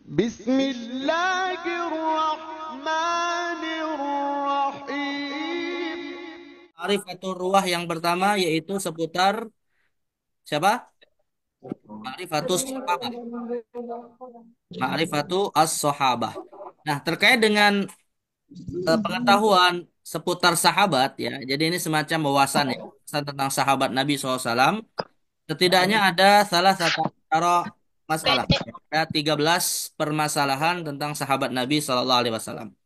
بسم الله الرحمن الرحيم. Ma'rifatul ruwah yang pertama yaitu seputar siapa? Ma'rifatus sahabah. Ma'rifatu as-sahabah. Nah, terkait dengan pengetahuan seputar sahabat ya. Jadi ini semacam wawasan ya, wawasan tentang sahabat Nabi SAW. Setidaknya ada salah satu cara masalah. Ada 13 permasalahan tentang sahabat Nabi SAW.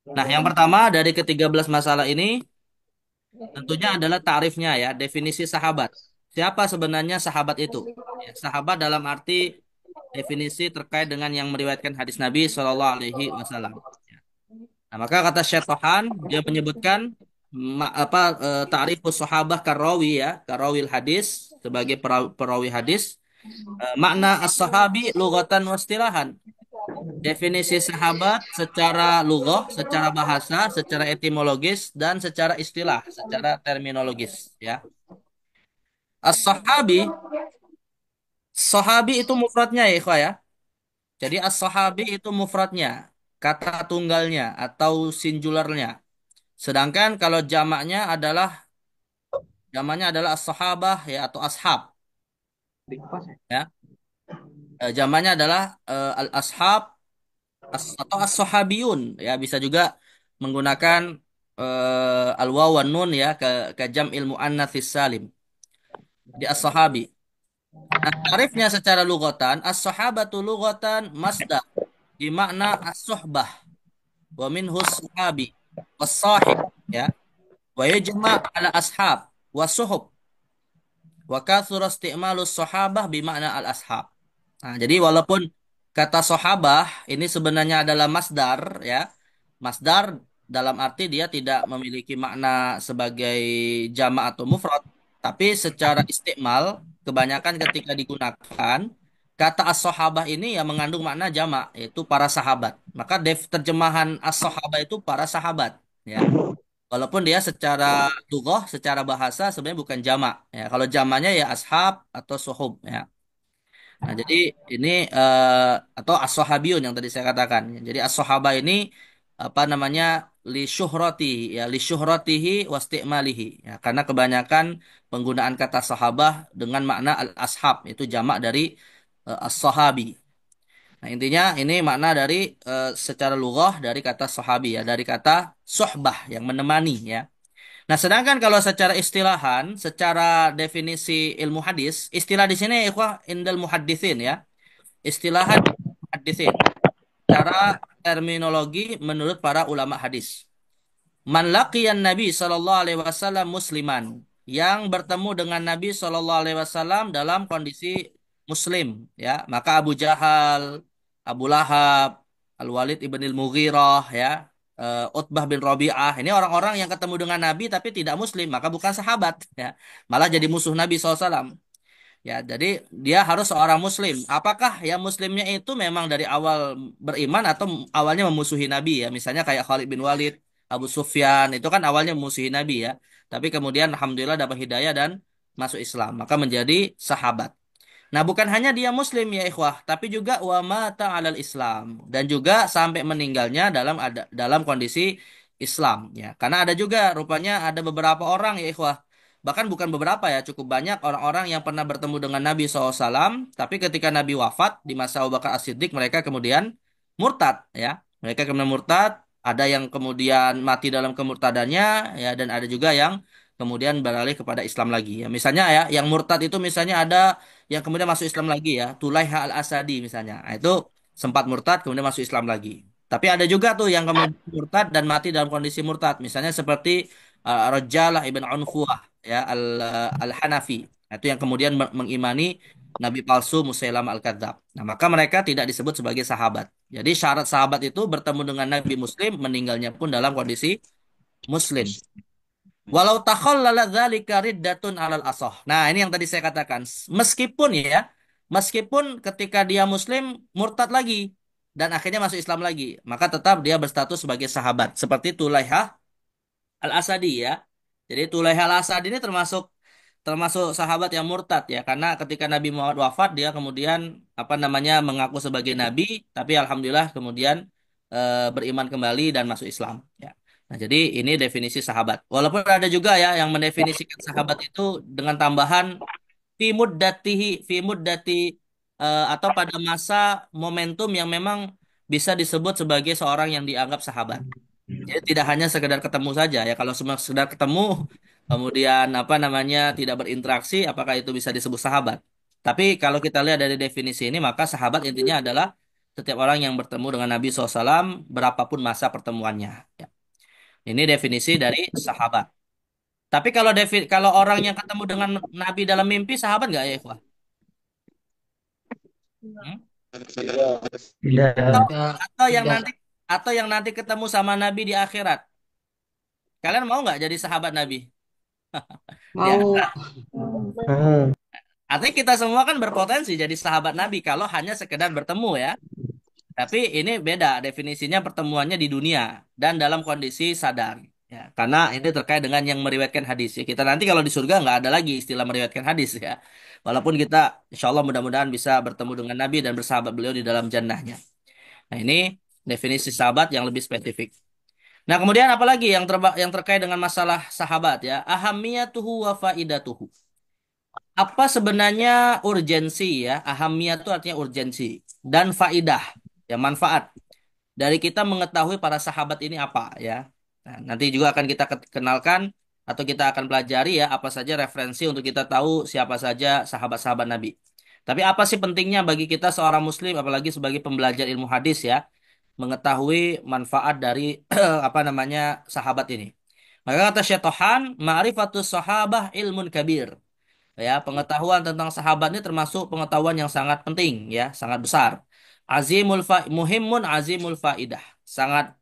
Nah, yang pertama dari ke-13 masalah ini tentunya adalah tarifnya ya, definisi sahabat. Siapa sebenarnya sahabat itu? Ya, sahabat dalam arti definisi terkait dengan yang meriwayatkan hadis Nabi Shallallahu Alaihi Wasallam. Nah, maka kata Syekh Tohan, dia menyebutkan ta'rifus sahabah karawi ya, karawil hadis sebagai perawi hadis. Makna as-sahabi lughatan wa istilahan. Definisi sahabat secara lughah, secara bahasa, secara etimologis dan secara istilah, secara terminologis ya. As-sahabi, sahabi itu mufradnya ya, ikhwah ya. Jadi as-sahabi itu mufradnya, kata tunggalnya atau singularnya. Sedangkan kalau jamaknya adalah as-sahabah ya atau ashab ya. Jamaknya adalah al-ashab atau as-sahabiyun ya bisa juga menggunakan al-waw wan nun ya ke jam'il muannats salim di as-sahabi. Nah, tarifnya secara lugatan as-sahabatu lugatan masdar bermakna as-suhbah wa minhu sahabi was-sahib ya wa yujma' ala ashab wa suhub wa katsura isti'malus sahabah bermakna al-ashab. Nah, jadi walaupun kata sahabah ini sebenarnya adalah masdar ya. Masdar dalam arti dia tidak memiliki makna sebagai jama' atau mufrad, tapi secara istimal kebanyakan ketika digunakan kata as-sahabah ini ya mengandung makna jama' yaitu para sahabat. Maka terjemahan as-sahabah itu para sahabat ya. Walaupun dia secara lughah, secara bahasa sebenarnya bukan jama' ya. Kalau jamanya ya ashab atau suhub ya. Nah, jadi ini atau as-sahabiyun yang tadi saya katakan. Jadi as-sahaba ini apa namanya li syuhrati ya li syuhratihi wastimalihi ya karena kebanyakan penggunaan kata sahabah dengan makna al-ashab itu jamak dari as-sahabi. Nah, intinya ini makna dari secara lughah dari kata sahabi ya, dari kata sohbah yang menemani ya. Nah, sedangkan kalau secara istilahan, secara definisi ilmu hadis, istilah di sini ikhwah indal muhaddisin ya. Istilahan muhaddisin. Cara terminologi menurut para ulama hadis. Man laqiyan Nabi sallallahu alaihi wasallam musliman yang bertemu dengan Nabi sallallahu alaihi wasallam dalam kondisi muslim ya, maka Abu Jahal, Abu Lahab, Al-Walid ibn Al-Mughirah ya, Utbah bin Rabi'ah, ini orang-orang yang ketemu dengan Nabi tapi tidak muslim, maka bukan sahabat ya, malah jadi musuh Nabi SAW. Ya, jadi dia harus seorang muslim. Apakah yang muslimnya itu memang dari awal beriman atau awalnya memusuhi Nabi ya? Misalnya kayak Khalid bin Walid, Abu Sufyan, itu kan awalnya memusuhi Nabi ya. Tapi kemudian alhamdulillah dapat hidayah dan masuk Islam, maka menjadi sahabat. Nah, bukan hanya dia muslim ya ikhwah, tapi juga wa mata alal Islam dan juga sampai meninggalnya dalam kondisi Islam ya. Karena ada juga rupanya ada beberapa orang ya ikhwah. Bahkan bukan beberapa ya, cukup banyak orang-orang yang pernah bertemu dengan Nabi SAW, tapi ketika Nabi wafat di masa Abu Bakar As-Siddiq mereka kemudian murtad ya. Mereka kemudian murtad, ada yang kemudian mati dalam kemurtadannya ya dan ada juga yang kemudian beralih kepada Islam lagi ya. Misalnya ya, yang murtad itu misalnya ada yang kemudian masuk Islam lagi ya, Tulaiha al-Asadi misalnya. Nah, itu sempat murtad kemudian masuk Islam lagi. Tapi ada juga tuh yang kemudian murtad dan mati dalam kondisi murtad. Misalnya seperti Rajalah ibn Unfuah ya al-Hanafi. Nah, itu yang kemudian mengimani Nabi palsu Musailamah al-Kadzab. Nah, maka mereka tidak disebut sebagai sahabat. Jadi syarat sahabat itu bertemu dengan Nabi Muslim, meninggalnya pun dalam kondisi Muslim. Walau takhallala dzalika riddatun alal asah. Nah, ini yang tadi saya katakan. Meskipun ya, meskipun ketika dia muslim murtad lagi dan akhirnya masuk Islam lagi, maka tetap dia berstatus sebagai sahabat. Seperti Tulaihah Al-Asadi ya. Jadi Tulaihah Al-Asadi ini termasuk termasuk sahabat yang murtad ya, karena ketika Nabi Muhammad wafat dia kemudian apa namanya mengaku sebagai nabi, tapi alhamdulillah kemudian beriman kembali dan masuk Islam. Ya. Nah, jadi ini definisi sahabat. Walaupun ada juga ya yang mendefinisikan sahabat itu dengan tambahan fi muddatihi fi muddati atau pada masa momentum yang memang bisa disebut sebagai seorang yang dianggap sahabat. Jadi tidak hanya sekedar ketemu saja ya. Kalau cuma sekedar ketemu kemudian apa namanya tidak berinteraksi, apakah itu bisa disebut sahabat? Tapi kalau kita lihat dari definisi ini, maka sahabat intinya adalah setiap orang yang bertemu dengan Nabi SAW berapapun masa pertemuannya. Ya. Ini definisi dari sahabat. Tapi kalau orang yang ketemu dengan Nabi dalam mimpi, sahabat nggak ya, Ikhwah? Hmm? Atau, Tidak. atau yang Tidak. nanti atau yang nanti ketemu sama Nabi di akhirat. Kalian mau nggak jadi sahabat Nabi di Mau. akhirat? Hmm. Artinya kita semua kan berpotensi jadi sahabat Nabi kalau hanya sekedar bertemu ya. Tapi ini beda definisinya pertemuannya di dunia dan dalam kondisi sadar. Ya, karena ini terkait dengan yang meriwayatkan hadis. Ya, kita nanti kalau di surga nggak ada lagi istilah meriwayatkan hadis ya. Walaupun kita insya Allah mudah-mudahan bisa bertemu dengan Nabi dan bersahabat beliau di dalam jannahnya. Nah ini definisi sahabat yang lebih spesifik. Nah kemudian apalagi yang terkait dengan masalah sahabat ya. Ahamiyatuhu wa faidatuhu. Apa sebenarnya urgensi ya? Ahamiyah itu artinya urgensi dan faidah ya manfaat dari kita mengetahui para sahabat ini apa ya. Nah, nanti juga akan kita kenalkan atau kita akan pelajari ya apa saja referensi untuk kita tahu siapa saja sahabat-sahabat Nabi. Tapi apa sih pentingnya bagi kita seorang muslim apalagi sebagai pembelajar ilmu hadis ya mengetahui manfaat dari apa namanya sahabat ini. Maka kata Syaitan, ma'rifatus sahabah ilmun kabir. Ya, pengetahuan tentang sahabat ini termasuk pengetahuan yang sangat penting ya, sangat besar. Muhimun azimul faidah. Sangat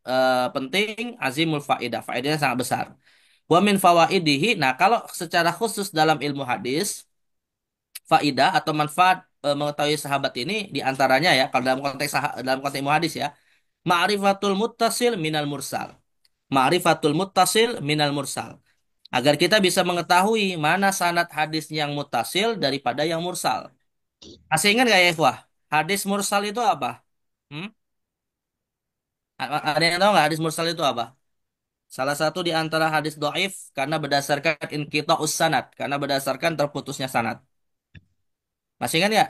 penting azimul faidah. Faedahnya sangat besar. Wa min fawaidihi. Nah, kalau secara khusus dalam ilmu hadis, faidah atau manfaat mengetahui sahabat ini diantaranya ya, kalau dalam konteks ilmu hadis ya, ma'rifatul muttasil minal mursal. Ma'rifatul muttasil minal mursal. Agar kita bisa mengetahui mana sanad hadis yang mutasil daripada yang mursal. Masih ingat gak ya, Ikhwah? Hadis mursal itu apa? Hmm? Ada yang tahu nggak hadis mursal itu apa? Salah satu di antara hadis doif karena berdasarkan inqita sanad, karena berdasarkan terputusnya sanad. Masih ingat ya?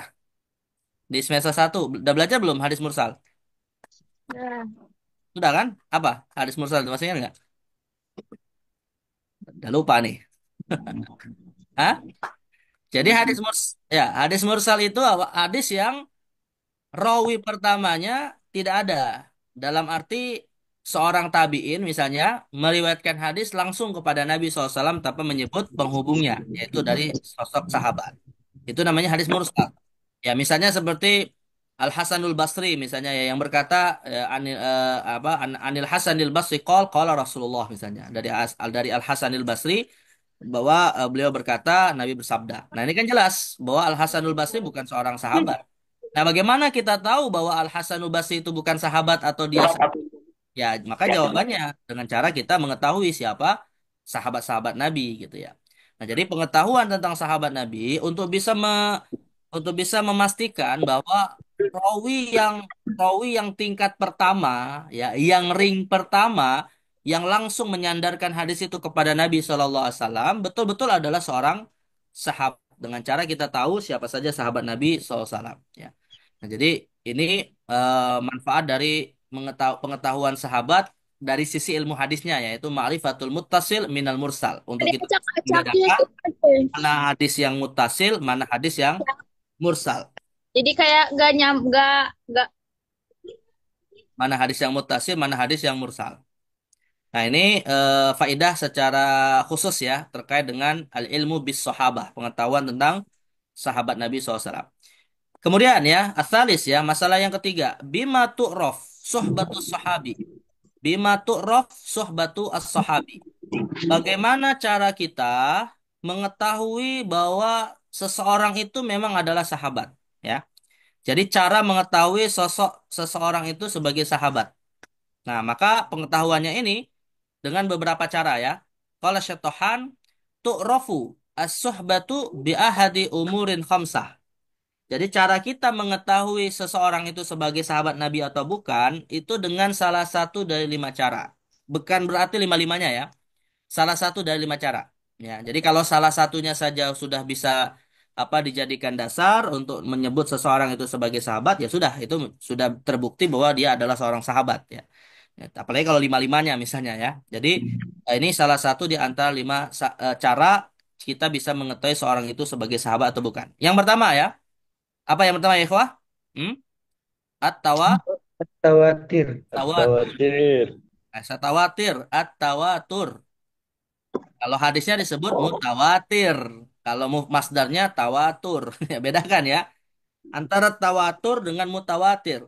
Di semester satu, udah belajar belum hadis mursal? Sudah kan? Apa? Hadis mursal itu masih ingat nggak? Udah lupa nih. Hah? Jadi hadis mursal itu apa? Hadis yang rawi pertamanya tidak ada. Dalam arti seorang tabi'in misalnya meriwayatkan hadis langsung kepada Nabi SAW tanpa menyebut penghubungnya, yaitu dari sosok sahabat. Itu namanya hadis mursal. Ya, misalnya seperti Al Hasanul Basri misalnya ya yang berkata Anil Hasanil Basri qala Rasulullah misalnya dari Al Hasanil Basri bahwa beliau berkata Nabi bersabda. Nah, ini kan jelas bahwa Al Hasanul Basri bukan seorang sahabat. Nah, bagaimana kita tahu bahwa Al Hasanul Basri itu bukan sahabat atau dia ya, maka jawabannya dengan cara kita mengetahui siapa sahabat-sahabat Nabi gitu ya. Nah, jadi pengetahuan tentang sahabat Nabi untuk bisa memastikan bahwa rawi yang rawi yang tingkat pertama ya, yang ring pertama yang langsung menyandarkan hadis itu kepada Nabi Shallallahu Alaihi Wasallam betul-betul adalah seorang sahabat dengan cara kita tahu siapa saja sahabat Nabi Shallallahu Alaihi Wasallam ya. Nah, jadi ini manfaat dari pengetahuan sahabat dari sisi ilmu hadisnya yaitu ma'rifatul muttasil minal mursal untuk Ada kita acak-acaknya membedakan itu apa? mana hadis yang muttasil, mana hadis yang mursal. Jadi kayak gak Mana hadis yang muttasil, mana hadis yang mursal. Nah, ini faedah secara khusus ya terkait dengan al-ilmu bis sahabah, pengetahuan tentang sahabat Nabi SAW. Kemudian ya, asalis ya, masalah yang ketiga, bima tu'raf suhbatus sahabi. Bima tu'raf suhbatu as-sahabi. Bagaimana cara kita mengetahui bahwa seseorang itu memang adalah sahabat, ya. Jadi cara mengetahui sosok seseorang itu sebagai sahabat. Nah, maka pengetahuannya ini dengan beberapa cara ya. Qala syatohan tu'rafu as-suhbatu bi ahadi umurin khamsah. Jadi cara kita mengetahui seseorang itu sebagai sahabat Nabi atau bukan, itu dengan salah satu dari 5 cara. Bukan berarti lima-limanya ya. Salah satu dari 5 cara. Ya, jadi kalau salah satunya saja sudah bisa dijadikan dasar untuk menyebut seseorang itu sebagai sahabat, ya sudah itu sudah terbukti bahwa dia adalah seorang sahabat ya. Ya, apalagi kalau lima-limanya misalnya ya. Jadi ini salah satu di antara cara kita bisa mengetahui seorang itu sebagai sahabat atau bukan. Yang pertama ya, apa yang pertama ya, ikhwah? Hmm? At-tawa, Tawatir, tawatur. tawatir. Tawatir, at-tawatur. Kalau hadisnya disebut mutawatir. Kalau masdarnya tawatur. Ya, bedakan ya. Antara tawatur dengan mutawatir.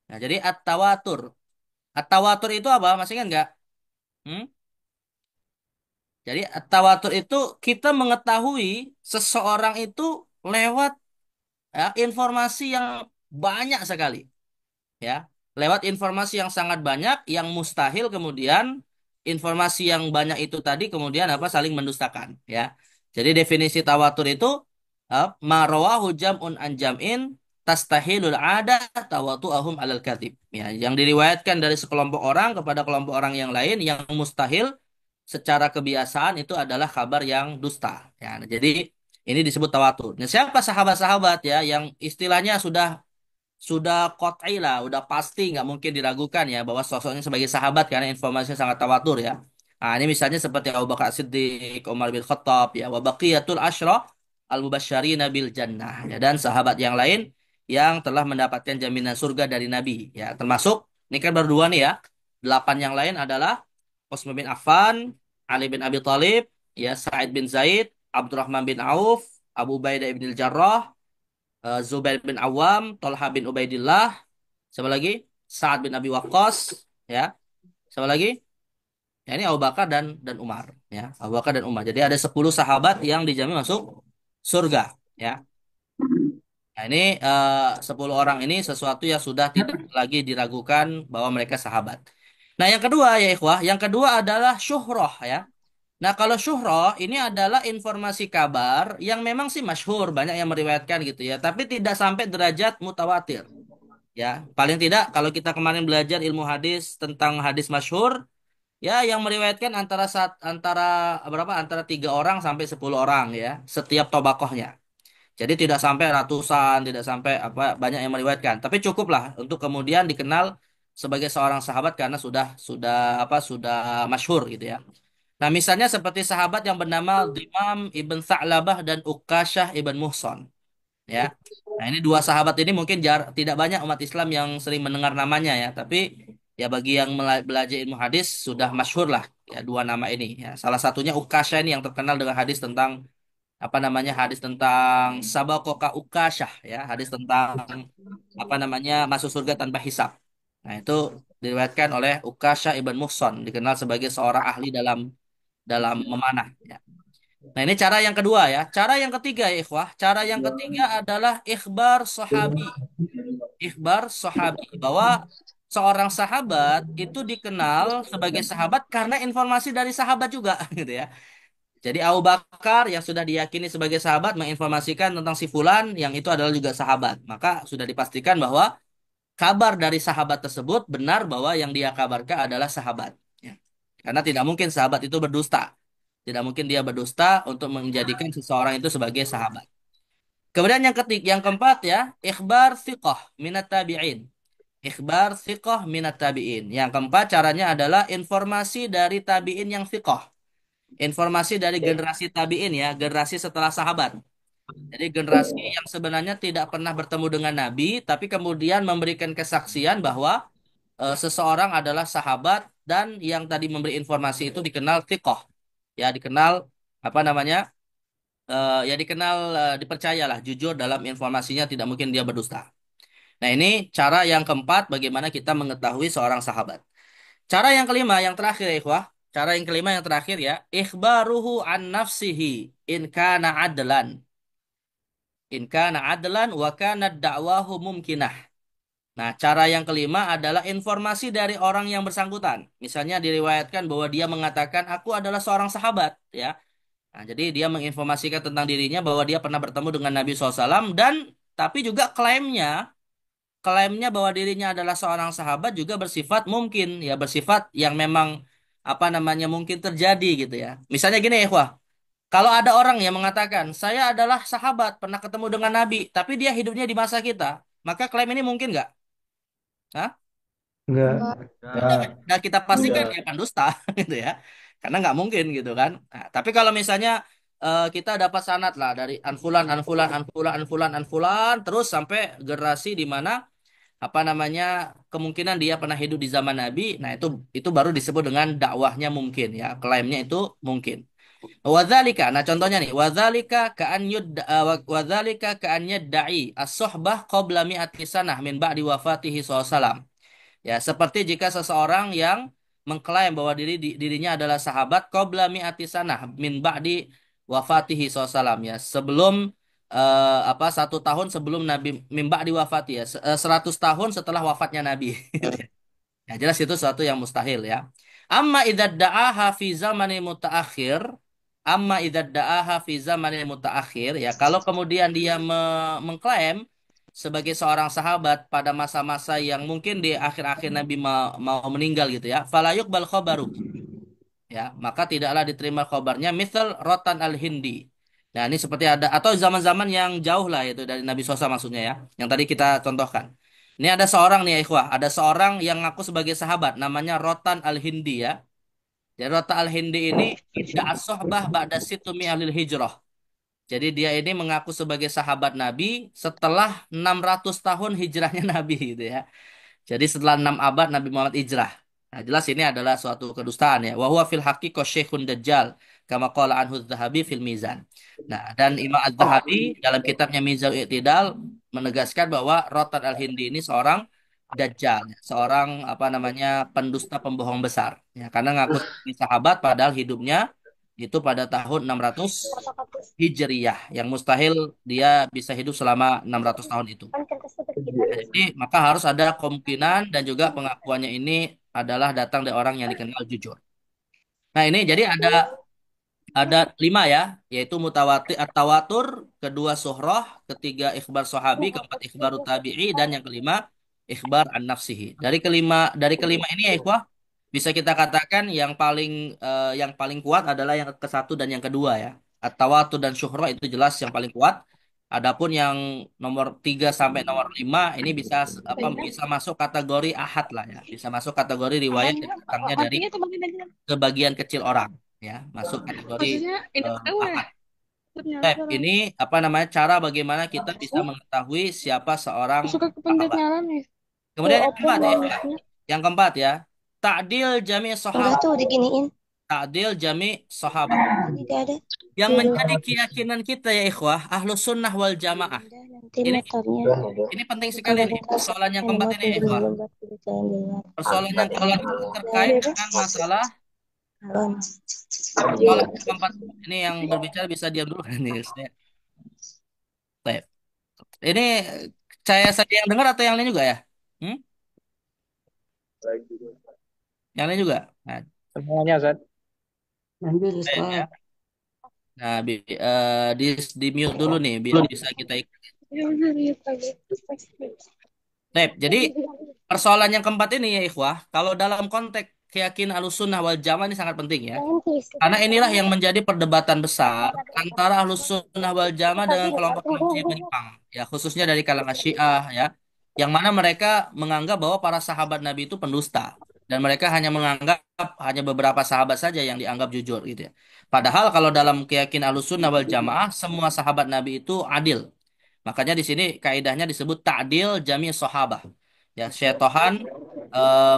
Nah, jadi at-tawatur. At-tawatur itu apa? Masih ingat nggak? Hmm? Jadi at-tawatur itu kita mengetahui seseorang itu lewat informasi yang banyak sekali. Ya, lewat informasi yang sangat banyak yang mustahil kemudian informasi yang banyak itu tadi kemudian saling mendustakan ya. Jadi definisi tawatur itu ma rawahu jam'un an jam'in tastahilul ada tawatu'ahum alal kadzib. Ya, yang diriwayatkan dari sekelompok orang kepada kelompok orang yang lain yang mustahil secara kebiasaan itu adalah kabar yang dusta ya. Jadi ini disebut tawatur. Nah, siapa sahabat-sahabat ya yang istilahnya sudah qat'i lah, udah pasti nggak mungkin diragukan ya bahwa sosoknya sebagai sahabat karena informasinya sangat tawatur ya. Nah, ini misalnya seperti Abu Bakar Siddiq, Umar bin Khattab ya, wa baqiyatul asyra al-mubasysyirina bil jannah ya dan sahabat yang lain yang telah mendapatkan jaminan surga dari Nabi ya. Termasuk ini kan baru dua nih ya. 8 yang lain adalah Utsman bin Affan, Ali bin Abi Thalib, ya Sa'id bin Zaid, Abdurrahman bin Auf, Abu Ubaidah bin Jarrah, Zubair bin Awam, Tolha bin Ubaidillah, siapa lagi? Sa'ad bin Abi Waqqas, ya. Siapa lagi? Ya ini Abu Bakar dan Umar, ya. Abu Bakar dan Umar. Jadi ada 10 sahabat yang dijamin masuk surga, ya. Nah, ini 10 orang ini sesuatu yang sudah tidak lagi diragukan bahwa mereka sahabat. Nah, yang kedua ya ikhwah, yang kedua adalah syuhrah ya. Nah, kalau syuhrah ini adalah informasi kabar yang memang sih masyhur, banyak yang meriwayatkan gitu ya, tapi tidak sampai derajat mutawatir. Ya, paling tidak kalau kita kemarin belajar ilmu hadis tentang hadis masyhur, ya yang meriwayatkan antara berapa? Antara 3 orang sampai 10 orang ya, setiap tobakohnya. Jadi tidak sampai ratusan, tidak sampai banyak yang meriwayatkan, tapi cukuplah untuk kemudian dikenal sebagai seorang sahabat karena sudah masyhur gitu ya. Nah, misalnya seperti sahabat yang bernama Dimam ibn Tha'labah dan Uqasyah ibn Muhson. Ya, nah ini dua sahabat ini mungkin tidak banyak umat Islam yang sering mendengar namanya ya, tapi ya bagi yang belajar ilmu hadis sudah masyhur lah ya dua nama ini. Ya, salah satunya Uqasyah ini yang terkenal dengan hadis tentang hadis tentang Sabakoka Uqasyah ya, hadis tentang masuk surga tanpa hisab. Nah, itu diriwayatkan oleh Uqasyah ibn Muhson, dikenal sebagai seorang ahli dalam dalam memanah ya. Nah, ini cara yang kedua ya. Cara yang ketiga ya, ikhwah. Cara yang ketiga adalah ikhbar sahabi. Ikhbar sahabi bahwa seorang sahabat itu dikenal sebagai sahabat karena informasi dari sahabat juga gitu ya. Jadi Abu Bakar yang sudah diyakini sebagai sahabat menginformasikan tentang si fulan yang itu adalah juga sahabat. Maka sudah dipastikan bahwa kabar dari sahabat tersebut benar bahwa yang dia kabarkan adalah sahabat. Ya. Karena tidak mungkin sahabat itu berdusta. Tidak mungkin dia berdusta untuk menjadikan seseorang itu sebagai sahabat. Kemudian yang keempat ya, ikhbar thiqah minat tabi'in. Ikhbar thiqah minat tabi'in. Yang keempat caranya adalah informasi dari tabi'in yang thiqah. Informasi dari generasi tabi'in ya, generasi setelah sahabat. Jadi generasi yang sebenarnya tidak pernah bertemu dengan Nabi, tapi kemudian memberikan kesaksian bahwa seseorang adalah sahabat dan yang tadi memberi informasi itu dikenal thiqah. Ya, dikenal apa namanya? Ya dikenal dipercayalah jujur dalam informasinya tidak mungkin dia berdusta. Nah, ini cara yang keempat bagaimana kita mengetahui seorang sahabat. Cara yang kelima yang terakhir ya ikhwah. Cara yang kelima yang terakhir ya, ikhbaruhu an nafsihi in kana adlan. In kana adlan wa kana da'wahu mumkinah. Nah, cara yang kelima adalah informasi dari orang yang bersangkutan. Misalnya diriwayatkan bahwa dia mengatakan aku adalah seorang sahabat ya. Nah, jadi dia menginformasikan tentang dirinya bahwa dia pernah bertemu dengan Nabi SAW dan tapi juga klaimnya bahwa dirinya adalah seorang sahabat juga bersifat mungkin ya bersifat yang memang apa namanya mungkin terjadi gitu ya. Misalnya gini ya, Ikhwah. Kalau ada orang yang mengatakan saya adalah sahabat pernah ketemu dengan Nabi, tapi dia hidupnya di masa kita, maka klaim ini mungkin nggak? Hah? Enggak. Tidak, Enggak. nah kita pastikan dia pendusta gitu ya, karena nggak mungkin gitu kan. Nah, tapi kalau misalnya kita dapat sanad lah dari anfulan, anfulan, anfulan, anfulan, anfulan, terus sampai generasi di mana apa namanya kemungkinan dia pernah hidup di zaman Nabi, nah itu baru disebut dengan dakwahnya mungkin ya, klaimnya itu mungkin. Wadzalika, nah contohnya nih, wadzalika ka'an yadda'i as-suhbah qabla mi'ati sanah min ba'di wafatihi SAW. Ya, seperti jika seseorang yang mengklaim bahwa dirinya adalah sahabat qabla mi'ati sanah min ba'di wafatihi SAW ya, sebelum 1 tahun sebelum Nabi min ba'di wafati ya, 100 tahun setelah wafatnya Nabi. Ya, jelas itu sesuatu yang mustahil ya. Amma idza da'aha fi zamani mutaakhir, amma idza da'aha fi zamani mutaakhir ya, kalau kemudian dia mengklaim sebagai seorang sahabat pada masa-masa yang mungkin di akhir-akhir Nabi mau meninggal gitu ya, fala yuqbal khabaru ya, maka tidaklah diterima khabarnya misal Rotan al-Hindi. Nah, ini seperti ada atau zaman-zaman yang jauh lah itu dari Nabi SAW maksudnya ya, yang tadi kita contohkan. Ini ada seorang nih ya ikhwah, ada seorang yang ngaku sebagai sahabat namanya Rotan al-Hindi ya. Jadi Rotan al-Hindi ini tidak as-sohbah ba'da situmi alil hijrah. Jadi dia ini mengaku sebagai sahabat Nabi setelah 600 tahun hijrahnya Nabi gitu ya. Jadi setelah 6 abad Nabi Muhammad hijrah. Nah, jelas ini adalah suatu kedustaan ya. Wa huwa fil haqiqah syekhun dajjal kama qala anhu Dzahabi fil Mizan. Nah, dan Imam Az-Zahabi dalam kitabnya Mizanul I'tidal menegaskan bahwa Rotan Al-Hindi ini seorang dajjal, ya. Seorang apa namanya pendusta pembohong besar. Ya, karena ngaku sebagai sahabat padahal hidupnya itu pada tahun 600 Hijriyah yang mustahil dia bisa hidup selama 600 tahun itu. Jadi maka harus ada kemungkinan dan juga pengakuannya ini adalah datang dari orang yang dikenal jujur. Nah ini jadi ada 5 ya, yaitu mutawatir, tawatur, kedua suhroh, ketiga ikhbar sahabi, keempat ikhbar tabi'i, dan yang kelima ikhbar an nafsihi. Dari kelima ini ya ikhwah, bisa kita katakan yang paling kuat adalah yang ke 1 dan yang kedua ya. At-tawatur dan syuhroh itu jelas yang paling kuat. Adapun yang nomor 3 sampai nomor 5 ini bisa masuk kategori ahad lah ya. Bisa masuk kategori riwayat yang datangnya dari sebagian kecil orang ya, masuk kategori ahad. Ini apa namanya cara bagaimana kita bisa mengetahui siapa seorang sahabat. Kemudian yang keempat ya, yang keempat ya, ta'dil jami Enggak sahabat, tuh diginiin. ta'dil jami sahabat. Tidak ada. Yang menjadi keyakinan kita ya ikhwah, ahlus sunnah wal jamaah. Pindah nanti Ini motornya. ini penting sekali nih persoalan yang keempat ini ya ikhwah. Persoalan yang keempat itu terkait dengan masalah Halo. persoalan yang keempat ini yang berbicara bisa diam dulu kan nih. Baik. Ini saya saja yang dengar atau yang lain juga ya? Hmm? Yang lain juga. Nah, Semuanya, Zat. baik ya. Nah, di mute dulu nih biar bisa kita ikut. Baik, jadi persoalan yang keempat ini ya ikhwah, kalau dalam konteks keyakinan Ahlussunnah wal Jamaah ini sangat penting ya. Karena inilah yang menjadi perdebatan besar antara Ahlussunnah wal Jamaah dengan kelompok-kelompok yang menyimpang, ya khususnya dari kalangan Syiah ya, yang mana mereka menganggap bahwa para sahabat Nabi itu pendusta dan mereka hanya menganggap hanya beberapa sahabat saja yang dianggap jujur gitu ya. Padahal kalau dalam keyakinan Ahlussunnah wal Jamaah semua sahabat Nabi itu adil. Makanya di sini kaidahnya disebut ta'dil jami' sahabah. Ya, Syaitan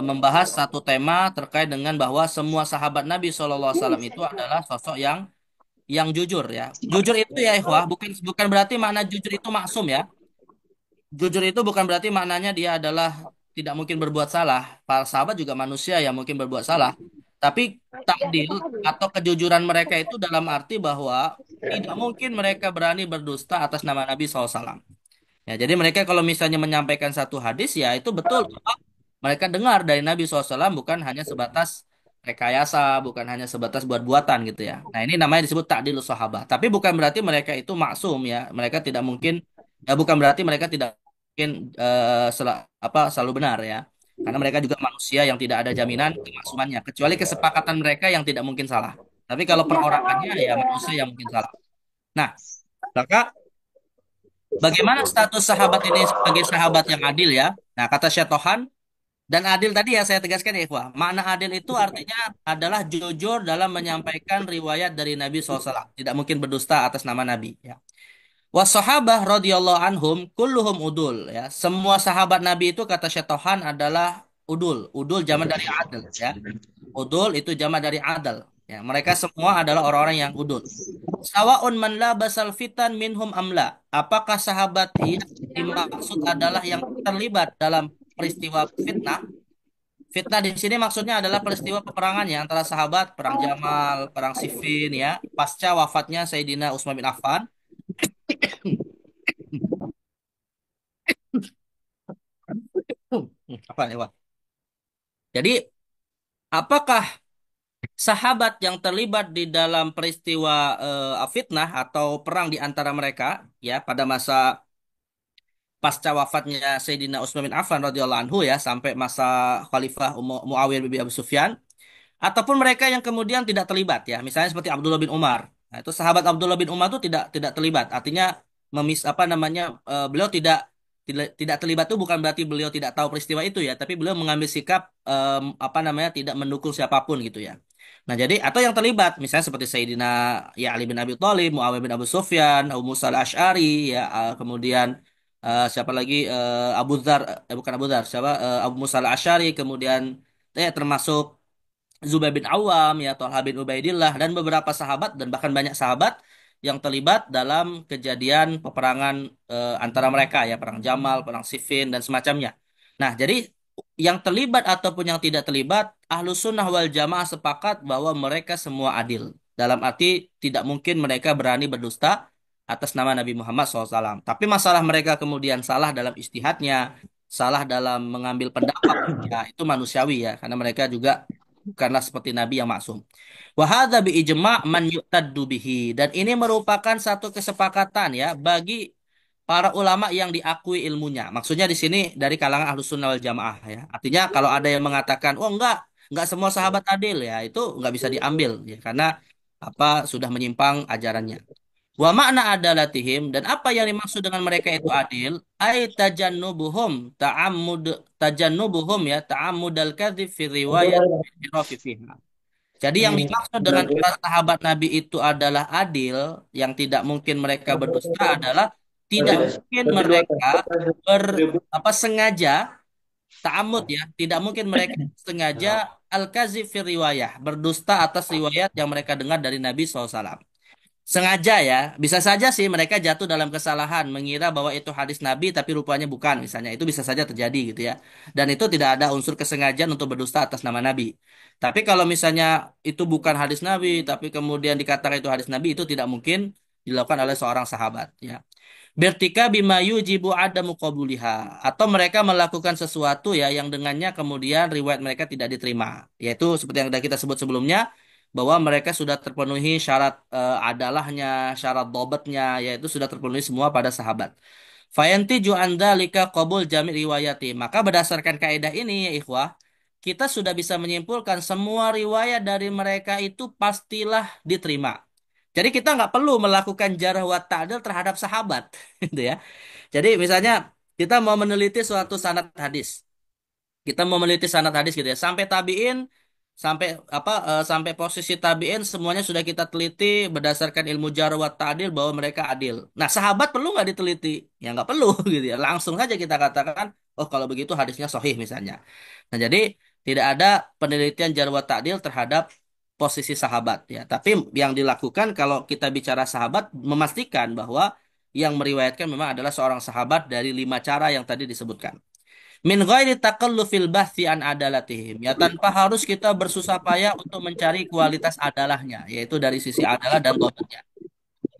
membahas satu tema terkait dengan bahwa semua sahabat Nabi SAW itu adalah sosok yang jujur ya. Jujur itu ya ikhwah, bukan bukan berarti makna jujur itu maksum ya. Jujur itu bukan berarti maknanya dia adalah tidak mungkin berbuat salah. Para sahabat juga manusia yang mungkin berbuat salah. Tapi takdil atau kejujuran mereka itu dalam arti bahwa tidak mungkin mereka berani berdusta atas nama Nabi SAW. Ya, jadi mereka kalau misalnya menyampaikan satu hadis ya itu betul bahwa mereka dengar dari Nabi SAW bukan hanya sebatas rekayasa, bukan hanya sebatas buat-buatan gitu ya. Nah, ini namanya disebut ta'dilus sahabah. Tapi bukan berarti mereka itu maksum ya. Mereka tidak mungkin bukan berarti mereka tidak mungkin selalu benar ya. Karena mereka juga manusia yang tidak ada jaminan kemaksumannya, kecuali kesepakatan mereka yang tidak mungkin salah. Tapi kalau perorangannya ya manusia yang mungkin salah. Nah, maka bagaimana status sahabat ini sebagai sahabat yang adil ya? Nah, kata Syatohan, dan adil tadi ya saya tegaskan ya Ikhwah. Makna adil itu artinya adalah jujur dalam menyampaikan riwayat dari Nabi SAW. Tidak mungkin berdusta atas nama Nabi. Ya. Wassahabah radhiyallahu anhum kulluhum udul. Ya. Semua sahabat Nabi itu kata Syatohan adalah udul. Udul jamak dari adil. Ya. Udul itu jamak dari adil. Ya. Mereka semua adalah orang-orang yang udul. Sawaun man labasal fitan minhum amla. Apakah sahabat yang dimaksud adalah yang terlibat dalam peristiwa fitnah? Fitnah di sini maksudnya adalah peristiwa peperangan ya antara sahabat, perang Jamal, perang Siffin ya, pasca wafatnya Sayyidina Utsman bin Affan. Apa lewat. Jadi, apakah sahabat yang terlibat di dalam peristiwa fitnah atau perang di antara mereka ya pada masa pasca wafatnya Sayyidina Utsman bin Affan radhiyallahu anhu ya sampai masa Khalifah Muawiyah bin Abi Sufyan, ataupun mereka yang kemudian tidak terlibat ya misalnya seperti Abdullah bin Umar. Nah, itu sahabat Abdullah bin Umar itu tidak terlibat, artinya apa namanya, beliau tidak terlibat itu bukan berarti beliau tidak tahu peristiwa itu ya, tapi beliau mengambil sikap apa namanya tidak mendukung siapapun gitu ya. Nah jadi atau yang terlibat misalnya seperti Sayyidina ya Ali bin Abi Thalib, Muawiyah bin Abu Sufyan, Abu Musa al-Asy'ari ya, kemudian siapa lagi, Abu Dzar, bukan Abu Dzar, siapa, Abu Musa al-Asy'ari, kemudian termasuk Zubair bin Awam, ya Thalha bin Ubaidillah dan beberapa sahabat dan bahkan banyak sahabat yang terlibat dalam kejadian peperangan antara mereka ya perang Jamal, perang Siffin dan semacamnya. Nah, jadi yang terlibat ataupun yang tidak terlibat, Ahlus Sunnah wal Jamaah sepakat bahwa mereka semua adil. Dalam arti tidak mungkin mereka berani berdusta atas nama Nabi Muhammad SAW. Tapi masalah mereka kemudian salah dalam ijtihadnya, salah dalam mengambil pendapat, ya itu manusiawi ya, karena mereka juga bukanlah seperti Nabi yang maksum. Wahada bi ijma' man yu'taddu bihi. Dan ini merupakan satu kesepakatan ya bagi para ulama yang diakui ilmunya. Maksudnya di sini dari kalangan Ahlus Sunnah wal Jamaah ya. Artinya kalau ada yang mengatakan, "Oh enggak semua sahabat adil ya." Itu enggak bisa diambil ya karena apa sudah menyimpang ajarannya. Wa makna adalatihim, dan apa yang dimaksud dengan mereka itu adil, ay tajannubuhum ya ta'ammudal kadzib fi riwayat fiha. Jadi yang dimaksud dengan para sahabat Nabi itu adalah adil, yang tidak mungkin mereka berdusta adalah tidak mungkin mereka ber apa sengaja ta'amud ya, tidak mungkin mereka sengaja al-kadzib fi riwayah, berdusta atas riwayat yang mereka dengar dari Nabi SAW. Sengaja ya, bisa saja sih mereka jatuh dalam kesalahan mengira bahwa itu hadis Nabi tapi rupanya bukan misalnya. Itu bisa saja terjadi gitu ya. Dan itu tidak ada unsur kesengajaan untuk berdusta atas nama Nabi. Tapi kalau misalnya itu bukan hadis Nabi tapi kemudian dikatakan itu hadis Nabi, itu tidak mungkin dilakukan oleh seorang sahabat ya. Bertika bima yujibu adamu qabuliha, atau mereka melakukan sesuatu ya yang dengannya kemudian riwayat mereka tidak diterima. Yaitu seperti yang sudah kita sebut sebelumnya, bahwa mereka sudah terpenuhi syarat adalahnya, syarat dobatnya, yaitu sudah terpenuhi semua pada sahabat. Fayanti ju'anda lika qabul jami' riwayati. Maka berdasarkan kaidah ini ya ikhwah, kita sudah bisa menyimpulkan semua riwayat dari mereka itu pastilah diterima. Jadi kita nggak perlu melakukan jarh wa ta'dil terhadap sahabat, gitu ya. Jadi misalnya kita mau meneliti suatu sanad hadis, kita mau meneliti sanad hadis gitu ya, sampai tabiin, sampai posisi tabiin semuanya sudah kita teliti berdasarkan ilmu jarh wa ta'dil bahwa mereka adil. Nah, sahabat perlu nggak diteliti? Ya nggak perlu gitu ya. Langsung saja kita katakan, oh kalau begitu hadisnya sahih misalnya. Nah, jadi tidak ada penelitian jarh wa ta'dil terhadap posisi sahabat ya. Tapi yang dilakukan kalau kita bicara sahabat, memastikan bahwa yang meriwayatkan memang adalah seorang sahabat dari 5 cara yang tadi disebutkan. Min ghairi takallufil bahthi an adalatihim. Ya tanpa harus kita bersusah payah untuk mencari kualitas adalahnya, yaitu dari sisi adalah dan dhabatnya.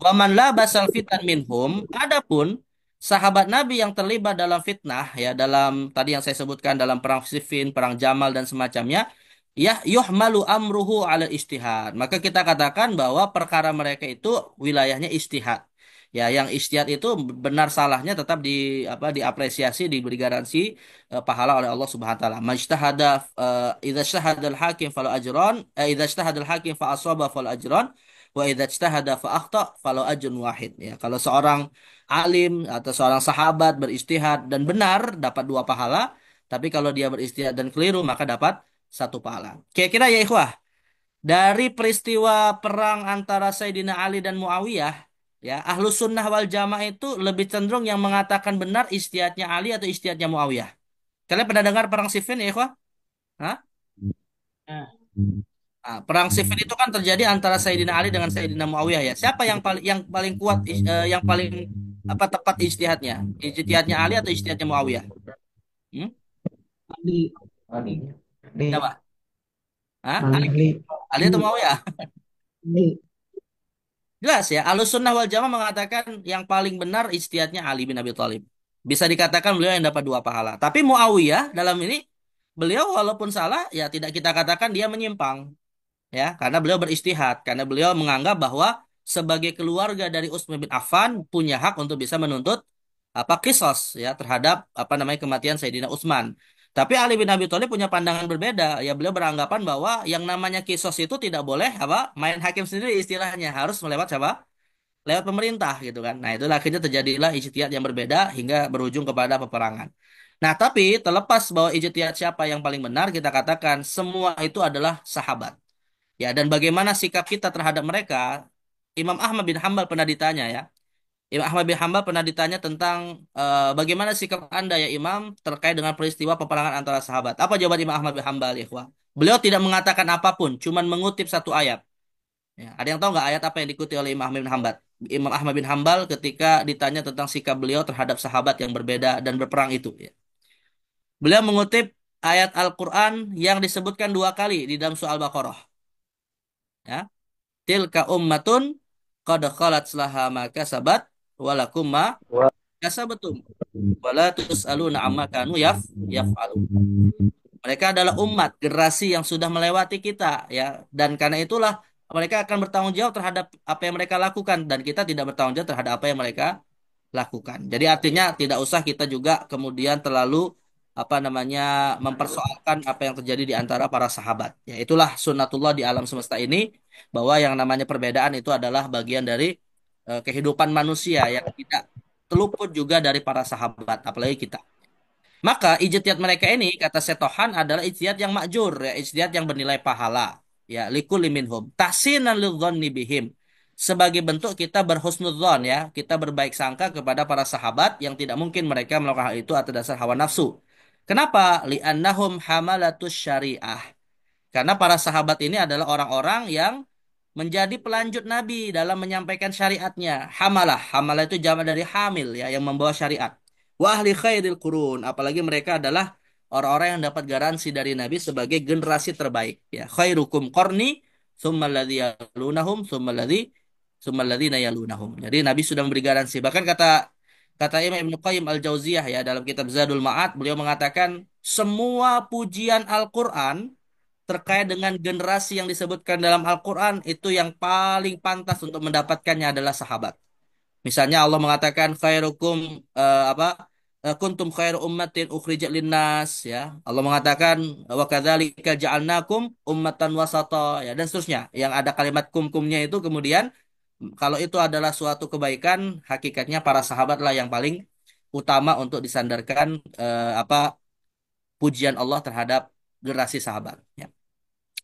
Wa man la basal fitan minhum. Adapun sahabat Nabi yang terlibat dalam fitnah ya dalam tadi yang saya sebutkan dalam perang Siffin, perang Jamal dan semacamnya, ya yuhmalu amruhu ala istihad. Maka kita katakan bahwa perkara mereka itu wilayahnya istihad. Ya, yang istihad itu benar salahnya tetap di apa diapresiasi, diberi garansi pahala oleh Allah Subhanahu wa taala. Majtahada idza ijtahada al-hakim falahu ajran, idza ijtahada al-hakim fa asaba falahu ajran, wa idza ijtahada fa akhta falahu ajrun wahid. Ya, kalau seorang alim atau seorang sahabat beristihad dan benar dapat dua pahala, tapi kalau dia beristihad dan keliru maka dapat satu pahala. Kira-kira ya ikhwah, dari peristiwa perang antara Sayyidina Ali dan Muawiyah, ya, Ahlus Sunnah wal Jamaah itu lebih cenderung yang mengatakan benar ijtihadnya Ali atau ijtihadnya Muawiyah. Kalian pernah dengar perang Siffin ya ikhwah? Hah? Nah, perang Siffin itu kan terjadi antara Sayyidina Ali dengan Sayyidina Muawiyah ya. Siapa yang paling kuat yang paling apa tepat ijtihadnya? Ijtihadnya Ali atau ijtihadnya Muawiyah? Hmm? Ali. Ali. Ali. Siapa? Hah? Ali. Ali. Ali atau Muawiyah? Ali. Jelas ya, Ahlussunnah wal Jamaah mengatakan yang paling benar ijtihadnya Ali bin Abi Thalib. Bisa dikatakan beliau yang dapat dua pahala. Tapi Muawiyah dalam ini beliau walaupun salah ya tidak kita katakan dia menyimpang ya, karena beliau beristihad, karena beliau menganggap bahwa sebagai keluarga dari Utsman bin Affan punya hak untuk bisa menuntut apa kisos ya terhadap apa namanya kematian Sayyidina Utsman. Tapi Ali bin Abi Thalib punya pandangan berbeda. Ya beliau beranggapan bahwa yang namanya kisos itu tidak boleh apa main hakim sendiri istilahnya harus melewat siapa? Lewat pemerintah gitu kan. Nah, itulah akhirnya terjadilah ijtihad yang berbeda hingga berujung kepada peperangan. Nah, tapi terlepas bahwa ijtihad siapa yang paling benar, kita katakan semua itu adalah sahabat. Ya, dan bagaimana sikap kita terhadap mereka? Imam Ahmad bin Hambal pernah ditanya ya. Imam Ahmad bin Hambal pernah ditanya tentang bagaimana sikap Anda ya Imam terkait dengan peristiwa peperangan antara sahabat. Apa jawaban Imam Ahmad bin Hambal, ikhwah? Beliau tidak mengatakan apapun, cuman mengutip satu ayat. Ya, ada yang tahu nggak ayat apa yang diikuti oleh Imam Ahmad bin Hambal? Imam Ahmad bin Hambal ketika ditanya tentang sikap beliau terhadap sahabat yang berbeda dan berperang itu. Ya. Beliau mengutip ayat Al-Quran yang disebutkan dua kali di dalam surah Al-Baqarah. Ya. Tilka ummatun qad khalat laha ma kasabat walakum ma kasabatum wala tus'aluna amma kanu yaf'alun. Mereka adalah umat, generasi yang sudah melewati kita, ya. Dan karena itulah mereka akan bertanggung jawab terhadap apa yang mereka lakukan dan kita tidak bertanggung jawab terhadap apa yang mereka lakukan. Jadi artinya tidak usah kita juga kemudian terlalu apa namanya mempersoalkan apa yang terjadi di antara para sahabat. Ya, itulah sunnatullah di alam semesta ini bahwa yang namanya perbedaan itu adalah bagian dari kehidupan manusia yang tidak terluput juga dari para sahabat, apalagi kita. Maka ijtihad mereka ini kata Setohan adalah ijtihad yang makjur ya, ijtihad yang bernilai pahala. Ya, likulli minhum tahsinan lidzanni bihim. Sebagai bentuk kita berhusnudzon ya, kita berbaik sangka kepada para sahabat yang tidak mungkin mereka melakukan hal itu atas dasar hawa nafsu. Kenapa? Li'annahum hamalatus syariah. Karena para sahabat ini adalah orang-orang yang menjadi pelanjut Nabi dalam menyampaikan syariatnya. Hamalah, hamalah itu jamak dari hamil ya, yang membawa syariat. Wa ahli khairil qurun, apalagi mereka adalah orang-orang yang dapat garansi dari Nabi sebagai generasi terbaik ya. Khairukum qarni, tsumma alladzi yalunahum, tsumma alladzina yalunahum. Jadi Nabi sudah memberi garansi. Bahkan kata kata Imam Ibnu Qayyim Al-Jauziyah ya dalam kitab Zadul Ma'ad, beliau mengatakan semua pujian Al-Qur'an terkait dengan generasi yang disebutkan dalam Al-Quran itu yang paling pantas untuk mendapatkannya adalah sahabat. Misalnya Allah mengatakan khairukum kuntum khairu ummatin ukhrijat linnas ya. Allah mengatakan wa kadzalika ja'alnakum ummatan wasata ya dan seterusnya. Yang ada kalimat kum-kumnya itu kemudian kalau itu adalah suatu kebaikan, hakikatnya para sahabatlah yang paling utama untuk disandarkan pujian Allah terhadap generasi sahabat. Ya.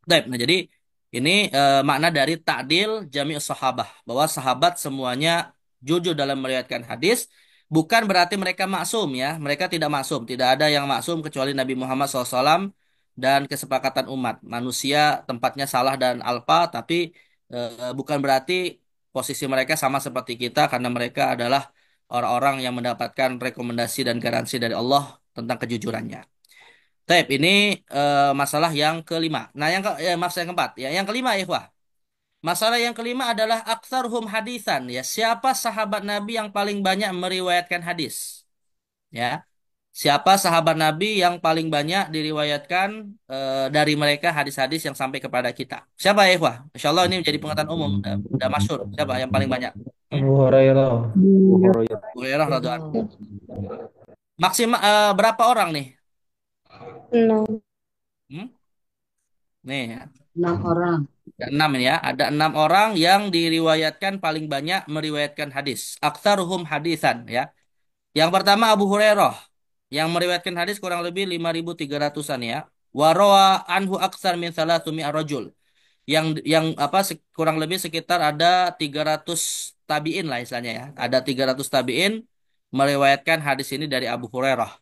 Baik, nah jadi ini makna dari ta'dil jami' sahabah bahwa sahabat semuanya jujur dalam meriwayatkan hadis bukan berarti mereka maksum ya, mereka tidak maksum, tidak ada yang maksum kecuali Nabi Muhammad SAW dan kesepakatan umat. Manusia tempatnya salah dan alpa, tapi bukan berarti posisi mereka sama seperti kita karena mereka adalah orang-orang yang mendapatkan rekomendasi dan garansi dari Allah tentang kejujurannya. Taib, ini masalah yang kelima. Nah, masalah yang keempat. Ya, yang kelima, ikhwah. Masalah yang kelima adalah aktsaruhum hadisan. Ya, siapa sahabat Nabi yang paling banyak meriwayatkan hadis? Ya, Siapa sahabat Nabi yang paling banyak diriwayatkan dari mereka hadis-hadis yang sampai kepada kita? Siapa ya, Ikhwah? Insya Allah ini menjadi pengetahuan umum, udah masyhur. Siapa yang paling banyak? Hmm? Abu Hurairah. Abu Hurairah. Hurairah radhiyallahu anhu. Maksimal berapa orang nih? No. Hmm? Nih, ya. 6 orang. Ada 6 ini ya. Ada 6 orang yang diriwayatkan paling banyak meriwayatkan hadis. Aktsaruhum hadisan ya. Yang pertama Abu Hurairah yang meriwayatkan hadis kurang lebih 5.300-an ya. Warawa anhu aksar min salasumi rajul. Yang apa kurang lebih sekitar ada 300 tabi'in lah istilahnya ya. Ada 300 tabi'in meriwayatkan hadis ini dari Abu Hurairah.